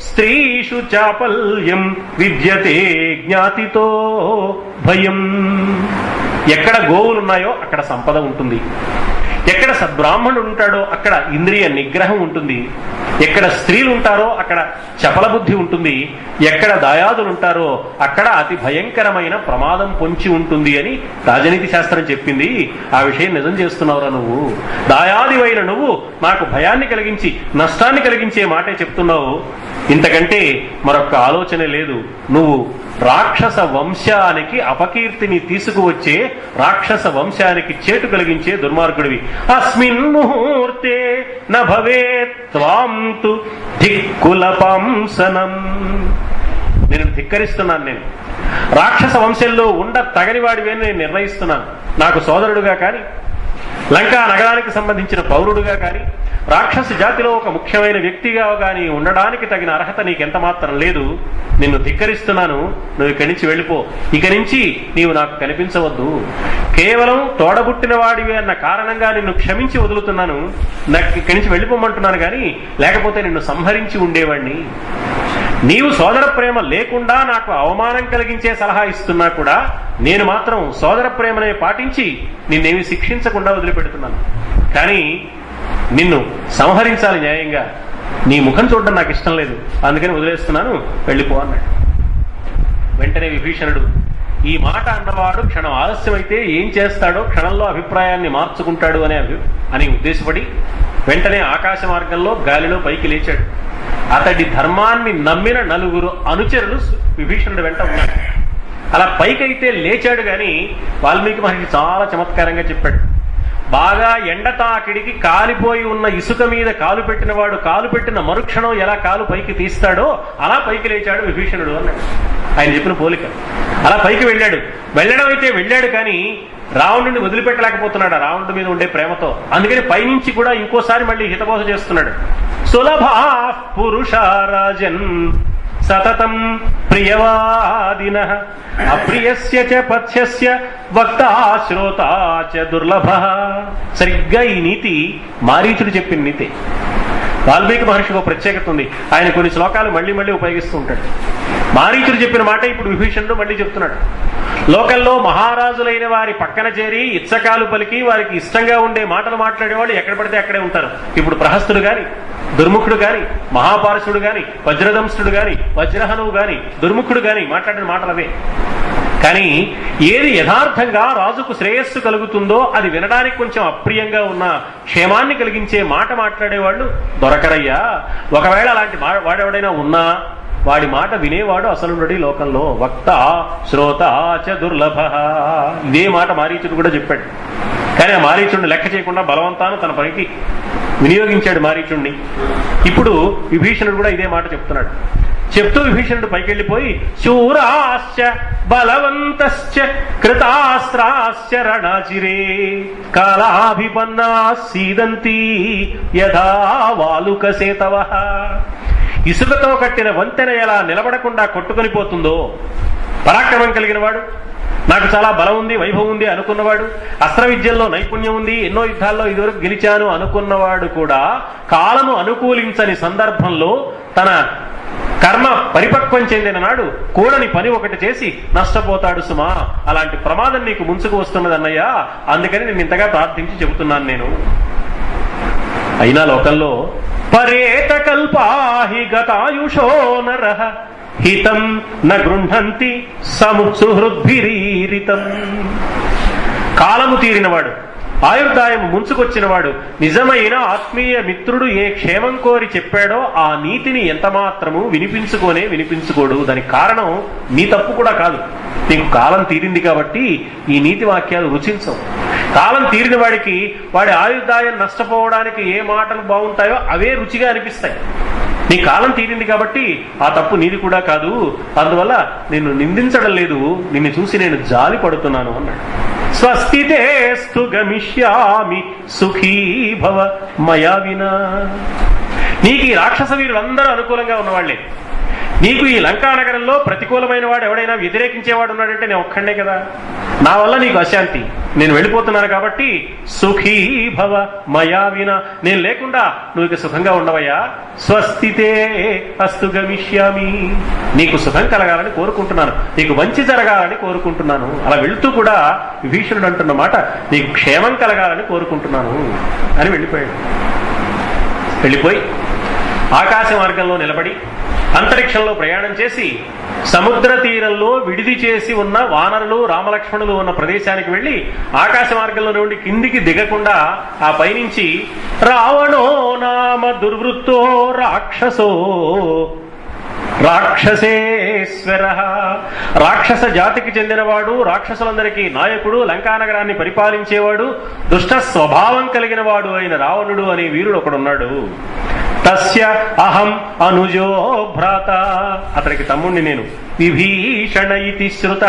స్త్రీషు చాపల్యం విద్యతే జ్ఞాతితో భయం. ఎక్కడ గోవులున్నాయో అక్కడ సంపద ఉంటుంది, ఎక్కడ సద్బ్రాహ్మణుడు ఉంటాడో అక్కడ ఇంద్రియ నిగ్రహం ఉంటుంది, ఎక్కడ స్త్రీలు ఉంటారో అక్కడ చపల బుద్ధి ఉంటుంది, ఎక్కడ దాయాదులు ఉంటారో అక్కడ అతి భయంకరమైన ప్రమాదం పొంచి ఉంటుంది అని రాజనీతి శాస్త్రం చెప్పింది. ఆ విషయం నిజం చేస్తున్నావురా నువ్వు. దాయాదివైన నువ్వు నాకు భయాన్ని కలిగించి నష్టాన్ని కలిగించే మాటే చెప్తున్నావు. ఇంతకంటే మరొక ఆలోచన లేదు. నువ్వు రాక్షస వంశానికి అపకీర్తిని తీసుకువచ్చే, రాక్షస వంశానికి చేటు కలిగించే దుర్మార్గుడివి. అస్మిన్ ముహూర్తే న భవేత్ త్వాం తు ధిక్కులపంసనం. నేను ధిక్కరిస్తున్నాను. నేను రాక్షస వంశంలో ఉండ తగని వాడివే నేను నిర్ణయిస్తున్నాను. నాకు సోదరుడుగా కానీ, లంకా నగరానికి సంబంధించిన పౌరుడుగా కానీ, రాక్షస జాతిలో ఒక ముఖ్యమైన వ్యక్తిగా కానీ ఉండడానికి తగిన అర్హత నీకెంత మాత్రం లేదు. నిన్ను ధిక్కరిస్తున్నాను. నువ్వు ఇక్కడి నుంచి వెళ్ళిపో. ఇక నుంచి నీవు నాకు కనిపించవద్దు. కేవలం తోడబుట్టిన వాడివి అన్న కారణంగా నిన్ను క్షమించి వదులుతున్నాను. నాకు ఇక్కడి నుంచి వెళ్ళిపోమంటున్నాను, కానీ లేకపోతే నిన్ను సంహరించి ఉండేవాడిని. నీవు సోదర ప్రేమ లేకుండా నాకు అవమానం కలిగించే సలహా ఇస్తున్నా కూడా నేను మాత్రం సోదర ప్రేమనే పాటించి నిన్నేమి శిక్షించకుండా వదిలిపెడుతున్నాను. కానీ నిన్ను సంహరించాలి న్యాయంగా. నీ ముఖం చూడడం నాకు ఇష్టం లేదు, అందుకని వదిలేస్తున్నాను, వెళ్ళిపో అన్నాడు. వెంటనే విభీషణుడు, ఈ మాట అన్నవాడు క్షణం ఆలస్యమైతే ఏం చేస్తాడో క్షణంలో అభిప్రాయాన్ని మార్చుకుంటాడు అని ఉద్దేశపడి వెంటనే ఆకాశ మార్గంలో గాలిలో పైకి లేచాడు. అతడి ధర్మాన్ని నమ్మిన 4 అనుచరులు విభీషణుడు వెంట ఉన్నారు. అలా పైకైతే లేచాడు, గాని వాల్మీకి మహర్షి చాలా చమత్కారంగా చెప్పాడు. బాగా ఎండతాకిడికి కాలిపోయి ఉన్న ఇసుక మీద కాలు పెట్టిన వాడు కాలు పెట్టిన మరుక్షణం ఎలా కాలు పైకి తీస్తాడో అలా పైకి లేచాడు విభీషణుడు అన్నాడు. ఆయన చెప్పిన పోలిక. అలా పైకి వెళ్ళాడు. వెళ్ళడం అయితే వెళ్ళాడు, కానీ రావణుడిని వదిలిపెట్టలేకపోతున్నాడు ఆ రావణుడి మీద ఉండే ప్రేమతో. అందుకని పైనుంచి కూడా ఇంకోసారి మళ్ళీ హితబోధ చేస్తున్నాడు. సులభా పురుషారాజన్ సతతం ప్రియవాదిన అప్రియస్య చ పథ్యస్య వక్తా శ్రోతా చ దుర్లభ. సరిగ్గా ఈ నీతి మారీచుడు చెప్పిన నీతి. వాల్మీకి మహర్షికి ఒక ప్రత్యేకత ఉంది. ఆయన కొన్ని శ్లోకాలు మళ్ళీ మళ్ళీ ఉపయోగిస్తూ ఉంటాడు. మారీచుడు చెప్పిన మాట ఇప్పుడు విభీషణుడు మళ్ళీ చెప్తున్నాడు. లోకల్లో మహారాజులైన వారి పక్కన చేరి ఇచ్చకాలు పలికి వారికి ఇష్టంగా ఉండే మాటలు మాట్లాడేవాళ్ళు ఎక్కడ పడితే అక్కడే ఉంటారు. ఇప్పుడు ప్రహస్తుడు గాని, దుర్ముఖుడు గాని, మహాపారసుడు గాని, వజ్రదంష్టుడు గాని, వజ్రహనువు గాని, దుర్ముఖుడు గాని మాట్లాడిన మాటలవే. కానీ ఏది యథార్థంగా రాజుకు శ్రేయస్సు కలుగుతుందో అది వినడానికి కొంచెం అప్రియంగా ఉన్న క్షేమాన్ని కలిగించే మాట మాట్లాడేవాళ్ళు దొరకరయ్యా. ఒకవేళ అలాంటి వాడెవడైనా ఉన్నా వాడి మాట వినేవాడు అసలుండీ లోకంలో. వక్త శ్రోత చ దుర్లభ. ఇదే మాట మారీచుడు కూడా చెప్పాడు. కానీ ఆ మారీచుడిని లెక్క చేయకుండా బలవంతాను తన పనికి వినియోగించాడు మారీచుడిని. ఇప్పుడు విభీషణుడు కూడా ఇదే మాట చెప్తున్నాడు. చెప్తూ విభీషణుడు పైకెళ్ళిపోయి శూరాశ్చ బలవంతశ్చ కృతాస్త్రాశ్చ రణాచిరే కాలాభిపన్నా సీదంతి యథా వాలుక సేతవః. ఇసుకతో కట్టిన వంతెన ఎలా నిలబడకుండా కొట్టుకొని పోతుందో, పరాక్రమం కలిగిన వాడు, నాకు చాలా బలం ఉంది, వైభవం ఉంది అనుకున్నవాడు, అస్త్ర విద్యల్లో నైపుణ్యం ఉంది, ఎన్నో యుద్ధాల్లో ఇదివరకు గెలిచాను అనుకున్నవాడు కూడా కాలము అనుకూలించని సందర్భంలో తన కర్మ పరిపక్వం చెందిన నాడు కూడని పని ఒకటి చేసి నష్టపోతాడు సుమా. అలాంటి ప్రమాదం నీకు ముంచుకు వస్తున్నది అన్నయ్య. అందుకని నేను ఇంతగా ప్రార్థించి చెబుతున్నాను నేను. అయినా లోకంలో పరేత కల్పాహి గతాయుషో నరః హితం న గృహంతి సుహృద్భిరీరితం. కాలము తీరినవాడు, ఆయుర్దాయం ముంచుకొచ్చినవాడు, నిజమైన ఆత్మీయ మిత్రుడు ఏ క్షేమం కోరి చెప్పాడో ఆ నీతిని ఎంత మాత్రము వినిపించుకోడు. దానికి కారణం నీ తప్పు కూడా కాదు, నీకు కాలం తీరింది కాబట్టి ఈ నీతి వాక్యాలు రుచించవు. కాలం తీరిన వాడికి వాడి ఆయుర్దాయం నష్టపోవడానికి ఏ మాటలు బాగుంటాయో అవే రుచిగా అనిపిస్తాయి. నీ కాలం తీరింది కాబట్టి ఆ తప్పు నీది కూడా కాదు, అందువల్ల నిన్ను నిందించడం లేదు, నిన్ను చూసి నేను జాలి పడుతున్నాను అన్నాడు. స్వస్తితేస్తు గమిష్యామి సుఖీ భవ మయా వినా. నీకు ఈ రాక్షస వీరులందరూ అనుకూలంగా ఉన్నవాళ్లే. నీకు ఈ లంకానగరంలో ప్రతికూలమైన వాడు ఎవడైనా వ్యతిరేకించేవాడు ఉన్నాడంటే నేను ఒక్కడే కదా. నా వల్ల నీకు అశాంతి, నేను వెళ్ళిపోతున్నాను కాబట్టి సుఖీ భవ మయా వినా, నేను లేకుండా నువ్వు ఇక సుఖంగా ఉండవయ్యా. స్వస్తితే అస్తు గమిష్యామి, నీకు సుఖం కలగాలని కోరుకుంటున్నాను, నీకు మంచి జరగాలని కోరుకుంటున్నాను. అలా వెళుతూ కూడా విభీషణుడు అంటున్న మాట, నీకు క్షేమం కలగాలని కోరుకుంటున్నాను అని వెళ్ళిపోయాడు. వెళ్ళిపోయి ఆకాశ మార్గంలో నిలబడి అంతరిక్షంలో ప్రయాణం చేసి సముద్ర తీరంలో విడిది చేసి ఉన్న వానరులు రామలక్ష్మణులు ఉన్న ప్రదేశానికి వెళ్లి ఆకాశ మార్గంలో నుండి కిందికి దిగకుండా ఆ పైనుంచి రావణో నామ దుర్వృత్తో రాక్షసో రాక్షసేశ్వర, రాక్షస జాతికి చెందినవాడు, రాక్షసులందరికీ నాయకుడు, లంకానగరాన్ని పరిపాలించేవాడు, దుష్ట స్వభావం కలిగిన వాడు అయిన రావణుడు అనే వీరుడు ఒకడున్నాడు. తస్య అహం అనుజో భ్రాత, అతడికి తమ్ముణ్ణి నేను. విభీషణ ఇతి శ్రుత,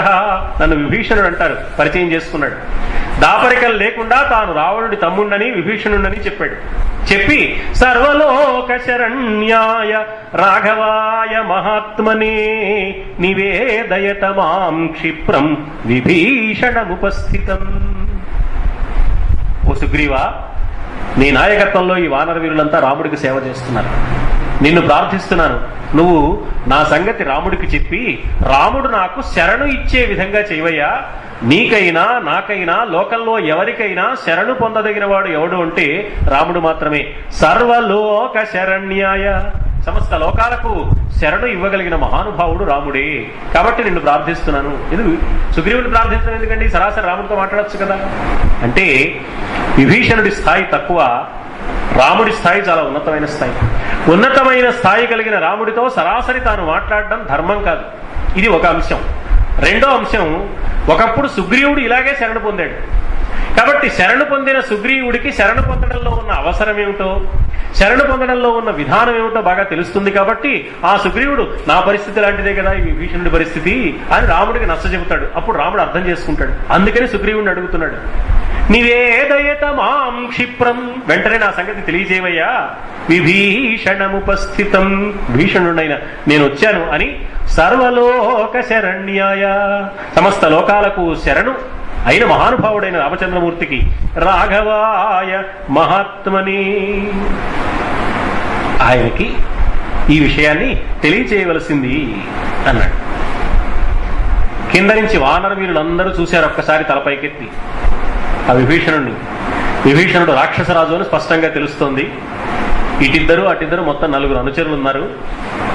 నన్ను విభీషణుడు అంటారు, పరిచయం చేసుకున్నాడు. దాపరికలు లేకుండా తాను రావణుడి తమ్ముండని విభీషణుడని చెప్పాడు. చెప్పి సర్వలోక శరణ్యాయ రాఘవాయ మహాత్మనే నివేదయత మాం క్షిప్రం విభీషణముపస్థితం. ఓ సుగ్రీవా, నీ నాయకత్వంలో ఈ వానర వీరులంతా రాముడికి సేవ చేస్తున్నారు. నిన్ను ప్రార్థిస్తున్నాను, నువ్వు నా సంగతి రాముడికి చెప్పి రాముడు నాకు శరణు ఇచ్చే విధంగా చేయవయ్యా. నీకైనా నాకైనా లోకంలో ఎవరికైనా శరణు పొందదగిన వాడు ఎవడు అంటే రాముడు మాత్రమే. సర్వలోక శరణ్యాయ, సమస్త లోకాలకు శరణు ఇవ్వగలిగిన మహానుభావుడు రాముడే. కాబట్టి నిన్ను ప్రార్థిస్తున్నాను. ఎందుకు సుగ్రీవుని ప్రార్థిస్తున్నాను? ఎందుకంటే సరాసరి రాముడితో మాట్లాడచ్చు కదా. అంటే విభీషణుడి స్థాయి తక్కువ, రాముడి స్థాయి చాలా ఉన్నతమైన స్థాయి. ఉన్నతమైన స్థాయి కలిగిన రాముడితో సరాసరి తాను మాట్లాడడం ధర్మం కాదు. ఇది ఒక అంశం. రెండో అంశం, ఒకప్పుడు సుగ్రీవుడు ఇలాగే శరణు పొందాడు. కాబట్టి శరణు పొందిన సుగ్రీవుడికి శరణు పొందడంలో ఉన్న అవసరం ఏమిటో, శరణు పొందడంలో ఉన్న విధానం ఏమిటో బాగా తెలుస్తుంది. కాబట్టి ఆ సుగ్రీవుడు నా పరిస్థితి లాంటిదే కదా ఈ విభీషణుడి పరిస్థితి అని రాముడికి నచ్చ చెబుతాడు. అప్పుడు రాముడు అర్థం చేసుకుంటాడు. అందుకని సుగ్రీవుడిని అడుగుతున్నాడు, నివేదయత మాం క్షిప్రం, వెంటనే నా సంగతి తెలియజేవయ్యా. విభీషణముపస్థితం, భీషణుడైన నేను వచ్చాను అని. సర్వలోక శరణ్యాయ, సమస్త లోకాలకు శరణు అయిన మహానుభావుడైన రామచంద్రమూర్తికి. రాఘవాయ మహాత్మని, ఆయనకి ఈ విషయాన్ని తెలియచేయవలసింది అన్నాడు. కింద నుంచి వానర వీరులందరూ చూశారు ఒక్కసారి తలపైకెత్తి ఆ విభీషణుడిని. విభీషణుడు రాక్షసరాజు అని స్పష్టంగా తెలుస్తోంది. ఇటిద్దరు అటిద్దరు మొత్తం 4 అనుచరులు ఉన్నారు.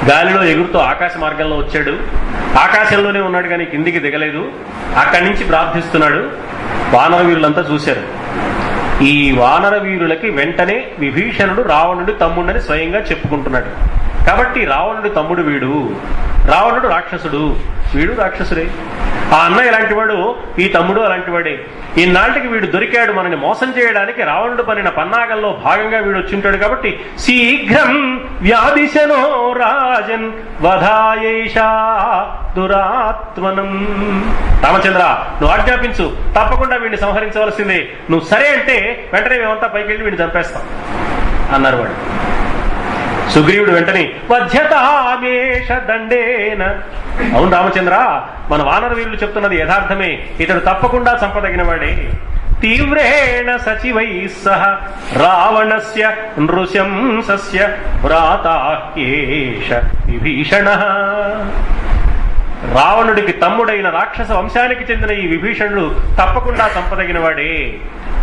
గాలిలో ఎగురుతూ ఆకాశ మార్గంలో వచ్చాడు. ఆకాశంలోనే ఉన్నాడు కానీ కిందికి దిగలేదు. అక్కడి నుంచి ప్రార్థిస్తున్నాడు. వానర వీరులంతా చూశారు. ఈ వానర వీరులకి వెంటనే విభీషణుడు రావణుడి తమ్ముడని స్వయంగా చెప్పుకుంటున్నాడు. కాబట్టి రావణుడి తమ్ముడు వీడు, రావణుడు రాక్షసుడు, వీడు రాక్షసుడే. ఆ అన్న ఎలాంటి వాడు, ఈ తమ్ముడు అలాంటి వాడే. ఈనాటికి వీడు దొరికాడు మనని మోసం చేయడానికి. రావణుడు పనిన పన్నాగంలో భాగంగా వీడు వచ్చింటాడు. కాబట్టి శీఘ్రం వ్యాధిశనో రాజన్ వధాయేషా దురాత్మనం. రామచంద్ర, నువ్వు ఆజ్ఞాపించు, తప్పకుండా వీడిని సంహరించవలసిందే. నువ్వు సరే అంటే వెంటనే మేమంతా పైకి వెళ్ళి వీడిని చంపేస్తాం అన్నారు వాడు. సుగ్రీవుడు వెంటనే వధ్యతామేష దండేన. అవును రామచంద్ర, మన వానర వీరులు చెప్తున్నది యథార్థమే, ఇతడు తప్పకుండా చంపదగిన వాడే. తీవ్రేణ సచివై సహ రావణస్య నృశంసస్య భ్రాతాహ్యేష విభీషణ. రావణుడికి తమ్ముడైన రాక్షస వంశానికి చెందిన ఈ విభీషణుడు తప్పకుండా చంపదగిన వాడే.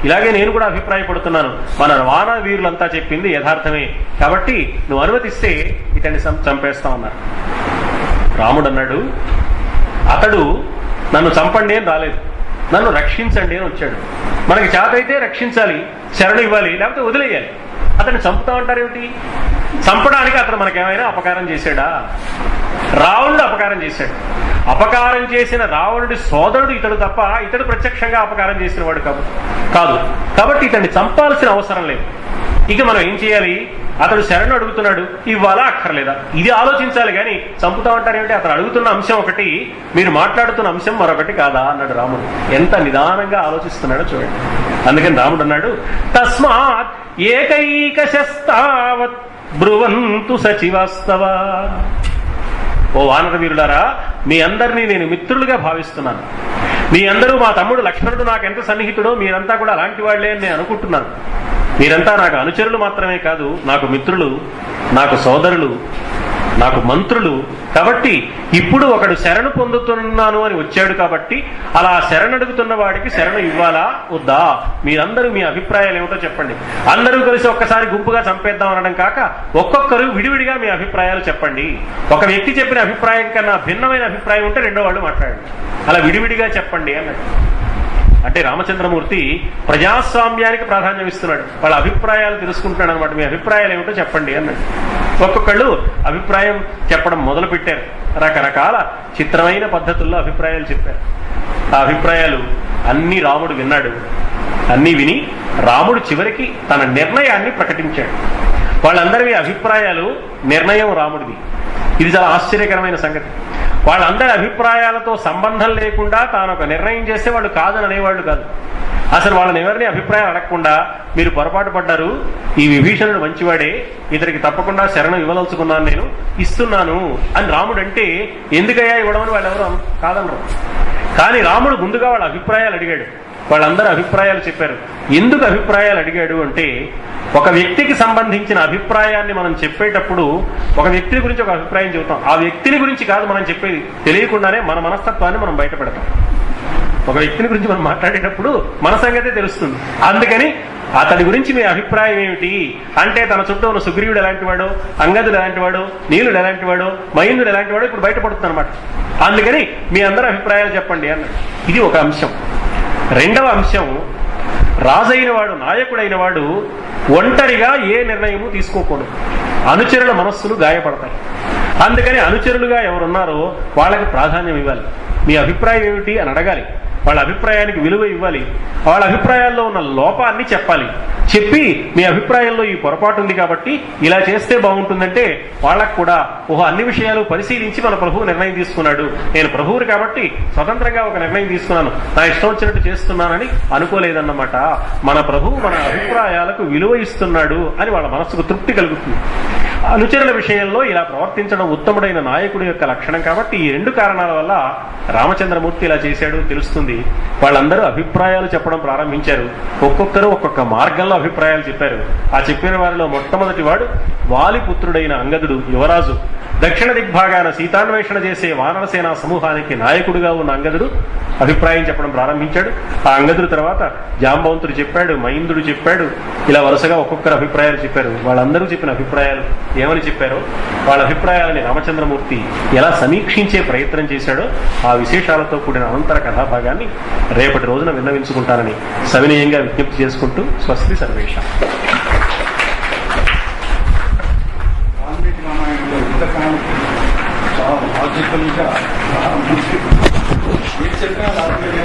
ఇలాగే నేను కూడా అభిప్రాయపడుతున్నాను. మన వానర వీరులంతా చెప్పింది యథార్థమే. కాబట్టి నువ్వు అనుమతిస్తే ఇతన్ని చంపేస్తామన్నారు. రాముడు అన్నాడు, అతడు నన్ను చంపండి అని రాలేదు, నన్ను రక్షించండి అని వచ్చాడు. మనకి చేతైతే రక్షించాలి, శరణు ఇవ్వాలి, లేకపోతే వదిలేయాలి. అతన్ని చంపుతామంటారేమిటి? చంపడానికి అతను మనకేమైనా అపకారం చేశాడా? రావణుడు అపకారం చేశాడు. అపకారం చేసిన రావణుడి సోదరుడు ఇతడు తప్ప ఇతడు ప్రత్యక్షంగా అపకారం చేసిన వాడు కాదు. కాబట్టి ఇతన్ని చంపాల్సిన అవసరం లేదు. ఇక మనం ఏం చేయాలి? అతడు శరణు అడుగుతున్నాడు, ఇవ్వాలా అక్కర్లేదా? ఇది ఆలోచించాలి. కానీ చంపుతామంటారు ఏమిటి? అతను అడుగుతున్న అంశం ఒకటి, మీరు మాట్లాడుతున్న అంశం మరొకటి కాదా అన్నాడు రాముడు. ఎంత నిదానంగా ఆలోచిస్తున్నాడో చూడండి. అందుకని రాముడు అన్నాడు, తస్మాత్ ఏకైక శస్తావత్ బ్రువంతు సచివాస్తవ. ఓ వానర వీరులారా, మీ అందరినీ నేను మిత్రులుగా భావిస్తున్నాను. మీ అందరూ మా తమ్ముడు లక్ష్మణుడు నాకు ఎంత సన్నిహితుడో మీరంతా కూడా అలాంటి వాళ్లే అని నేను అనుకుంటున్నాను. మీరంతా నాకు అనుచరులు మాత్రమే కాదు, నాకు మిత్రులు, నాకు సోదరులు, నాకు మంత్రులు. కాబట్టి ఇప్పుడు ఒకడు శరణు పొందుతున్నాను అని వచ్చాడు కాబట్టి అలా శరణడుగుతున్న వాడికి శరణు ఇవ్వాలా వద్దా? మీరందరూ మీ అభిప్రాయాలు ఏమిటో చెప్పండి. అందరూ కలిసి ఒక్కసారి గుంపుగా చంపేద్దాం అనడం కాక ఒక్కొక్కరు విడివిడిగా మీ అభిప్రాయాలు చెప్పండి. ఒక వ్యక్తి చెప్పిన అభిప్రాయం కన్నా భిన్నమైన అభిప్రాయం ఉంటే రెండో వాళ్ళు మాట్లాడండి. అలా విడివిడిగా చెప్పండి అన్నాడు. అంటే రామచంద్రమూర్తి ప్రజాస్వామ్యానికి ప్రాధాన్యం ఇస్తున్నాడు. వాళ్ళ అభిప్రాయాలు తెలుసుకుంటున్నాడు అనమాట. మీ అభిప్రాయాలు ఏమిటో చెప్పండి అన్నాడు. ఒక్కొక్కళ్ళు అభిప్రాయం చెప్పడం మొదలు పెట్టారు. రకరకాల చిత్రమైన పద్ధతుల్లో అభిప్రాయాలు చెప్పారు. ఆ అభిప్రాయాలు అన్ని రాముడు విన్నాడు. అన్నీ విని రాముడు చివరికి తన నిర్ణయాన్ని ప్రకటించాడు. వాళ్ళందరి అభిప్రాయాలు, నిర్ణయం రాముడిది. ఇది చాలా ఆశ్చర్యకరమైన సంగతి. వాళ్ళందరి అభిప్రాయాలతో సంబంధం లేకుండా తాను ఒక నిర్ణయం చేస్తే వాళ్ళు కాదని అనేవాళ్ళు కాదు. అసలు వాళ్ళని ఎవరిని అభిప్రాయం అడగకుండా, మీరు పొరపాటు పడ్డారు, ఈ విభీషణుడు మంచివాడే, ఇతనికి తప్పకుండా శరణం ఇవ్వదలుచుకున్నాను, నేను ఇస్తున్నాను అని రాముడు అంటే ఎందుకయ్యా ఇవ్వడమని వాళ్ళు ఎవరు కాదనరు. కానీ రాముడు ముందుగా వాళ్ళ అభిప్రాయాలు అడిగాడు. వాళ్ళందరూ అభిప్రాయాలు చెప్పారు. ఎందుకు అభిప్రాయాలు అడిగాడు అంటే, ఒక వ్యక్తికి సంబంధించిన అభిప్రాయాన్ని మనం చెప్పేటప్పుడు ఒక వ్యక్తి గురించి ఒక అభిప్రాయం చెబుతాం. ఆ వ్యక్తిని గురించి కాదు మనం చెప్పేది, తెలియకుండానే మన మనస్తత్వాన్ని మనం బయట పెడతాం. ఒక వ్యక్తిని గురించి మనం మాట్లాడేటప్పుడు మన సంగతే తెలుస్తుంది. అందుకని అతడి గురించి మీ అభిప్రాయం ఏమిటి అంటే, తన చుట్టూ ఉన్న సుగ్రీవుడు ఎలాంటి వాడో, అంగదుడు ఎలాంటి వాడో, నీలుడు ఎలాంటి వాడో, మహేంద్రుడు ఎలాంటి వాడో ఇప్పుడు బయటపడుతుంది అనమాట. అందుకని మీ అందరూ అభిప్రాయాలు చెప్పండి అన్నాడు. ఇది ఒక అంశం. రెండవ అంశం, రాజైన వాడు, నాయకుడైన వాడు ఒంటరిగా ఏ నిర్ణయము తీసుకోకూడదు. అనుచరుల మనస్సులు గాయపడతాయి. అందుకని అనుచరులుగా ఎవరున్నారో వాళ్ళకి ప్రాధాన్యం ఇవ్వాలి. మీ అభిప్రాయం ఏమిటి అని అడగాలి. వాళ్ళ అభిప్రాయానికి విలువ ఇవ్వాలి. వాళ్ళ అభిప్రాయాల్లో ఉన్న లోపాన్ని చెప్పాలి. చెప్పి మీ అభిప్రాయంలో ఈ పొరపాటు ఉంది కాబట్టి ఇలా చేస్తే బాగుంటుందంటే వాళ్ళకు కూడా అన్ని విషయాలు పరిశీలించి మన ప్రభువు నిర్ణయం తీసుకున్నాడు, నేను ప్రభువుని కాబట్టి స్వతంత్రంగా ఒక నిర్ణయం తీసుకున్నాను, నా ఇష్టం వచ్చినట్టు చేస్తున్నానని అనుకోలేదన్నమాట. మన ప్రభువు మన అభిప్రాయాలకు విలువ ఇస్తున్నాడు అని వాళ్ళ మనస్సుకు తృప్తి కలుగుతుంది. అనుచరుల విషయంలో ఇలా ప్రవర్తించడం ఉత్తముడైన నాయకుడి యొక్క లక్షణం. కాబట్టి ఈ రెండు కారణాల వల్ల రామచంద్రమూర్తి ఇలా చేశాడు తెలుస్తుంది. వాళ్ళందరూ అభిప్రాయాలు చెప్పడం ప్రారంభించారు. ఒక్కొక్కరు ఒక్కొక్క మార్గంలో అభిప్రాయాలు చెప్పారు. ఆ చెప్పిన వారిలో మొట్టమొదటి వాడు వాలిపుత్రుడైన అంగదుడు, యువరాజు. దక్షిణ దిగ్భాగాన సీతాన్వేషణ చేసే వానరసేన సమూహానికి నాయకుడిగా ఉన్న అంగదుడు అభిప్రాయం చెప్పడం ప్రారంభించాడు. ఆ అంగదుడు తర్వాత జాంబవంతుడు చెప్పాడు, మహేంద్రుడు చెప్పాడు. ఇలా వరుసగా ఒక్కొక్కరు అభిప్రాయాలు చెప్పారు. వాళ్ళందరూ చెప్పిన అభిప్రాయాలు ఏమని చెప్పారో, వాళ్ళ అభిప్రాయాలని రామచంద్రమూర్తి ఎలా సమీక్షించే ప్రయత్నం చేశాడో ఆ విశేషాలతో కూడిన అనంతర కథాభాగాన్ని రేపటి రోజున విన్నవించుకుంటానని సవినయంగా విజ్ఞప్తి చేసుకుంటూ స్వస్తి సర్వేషాం. చాలా లాజికల్గా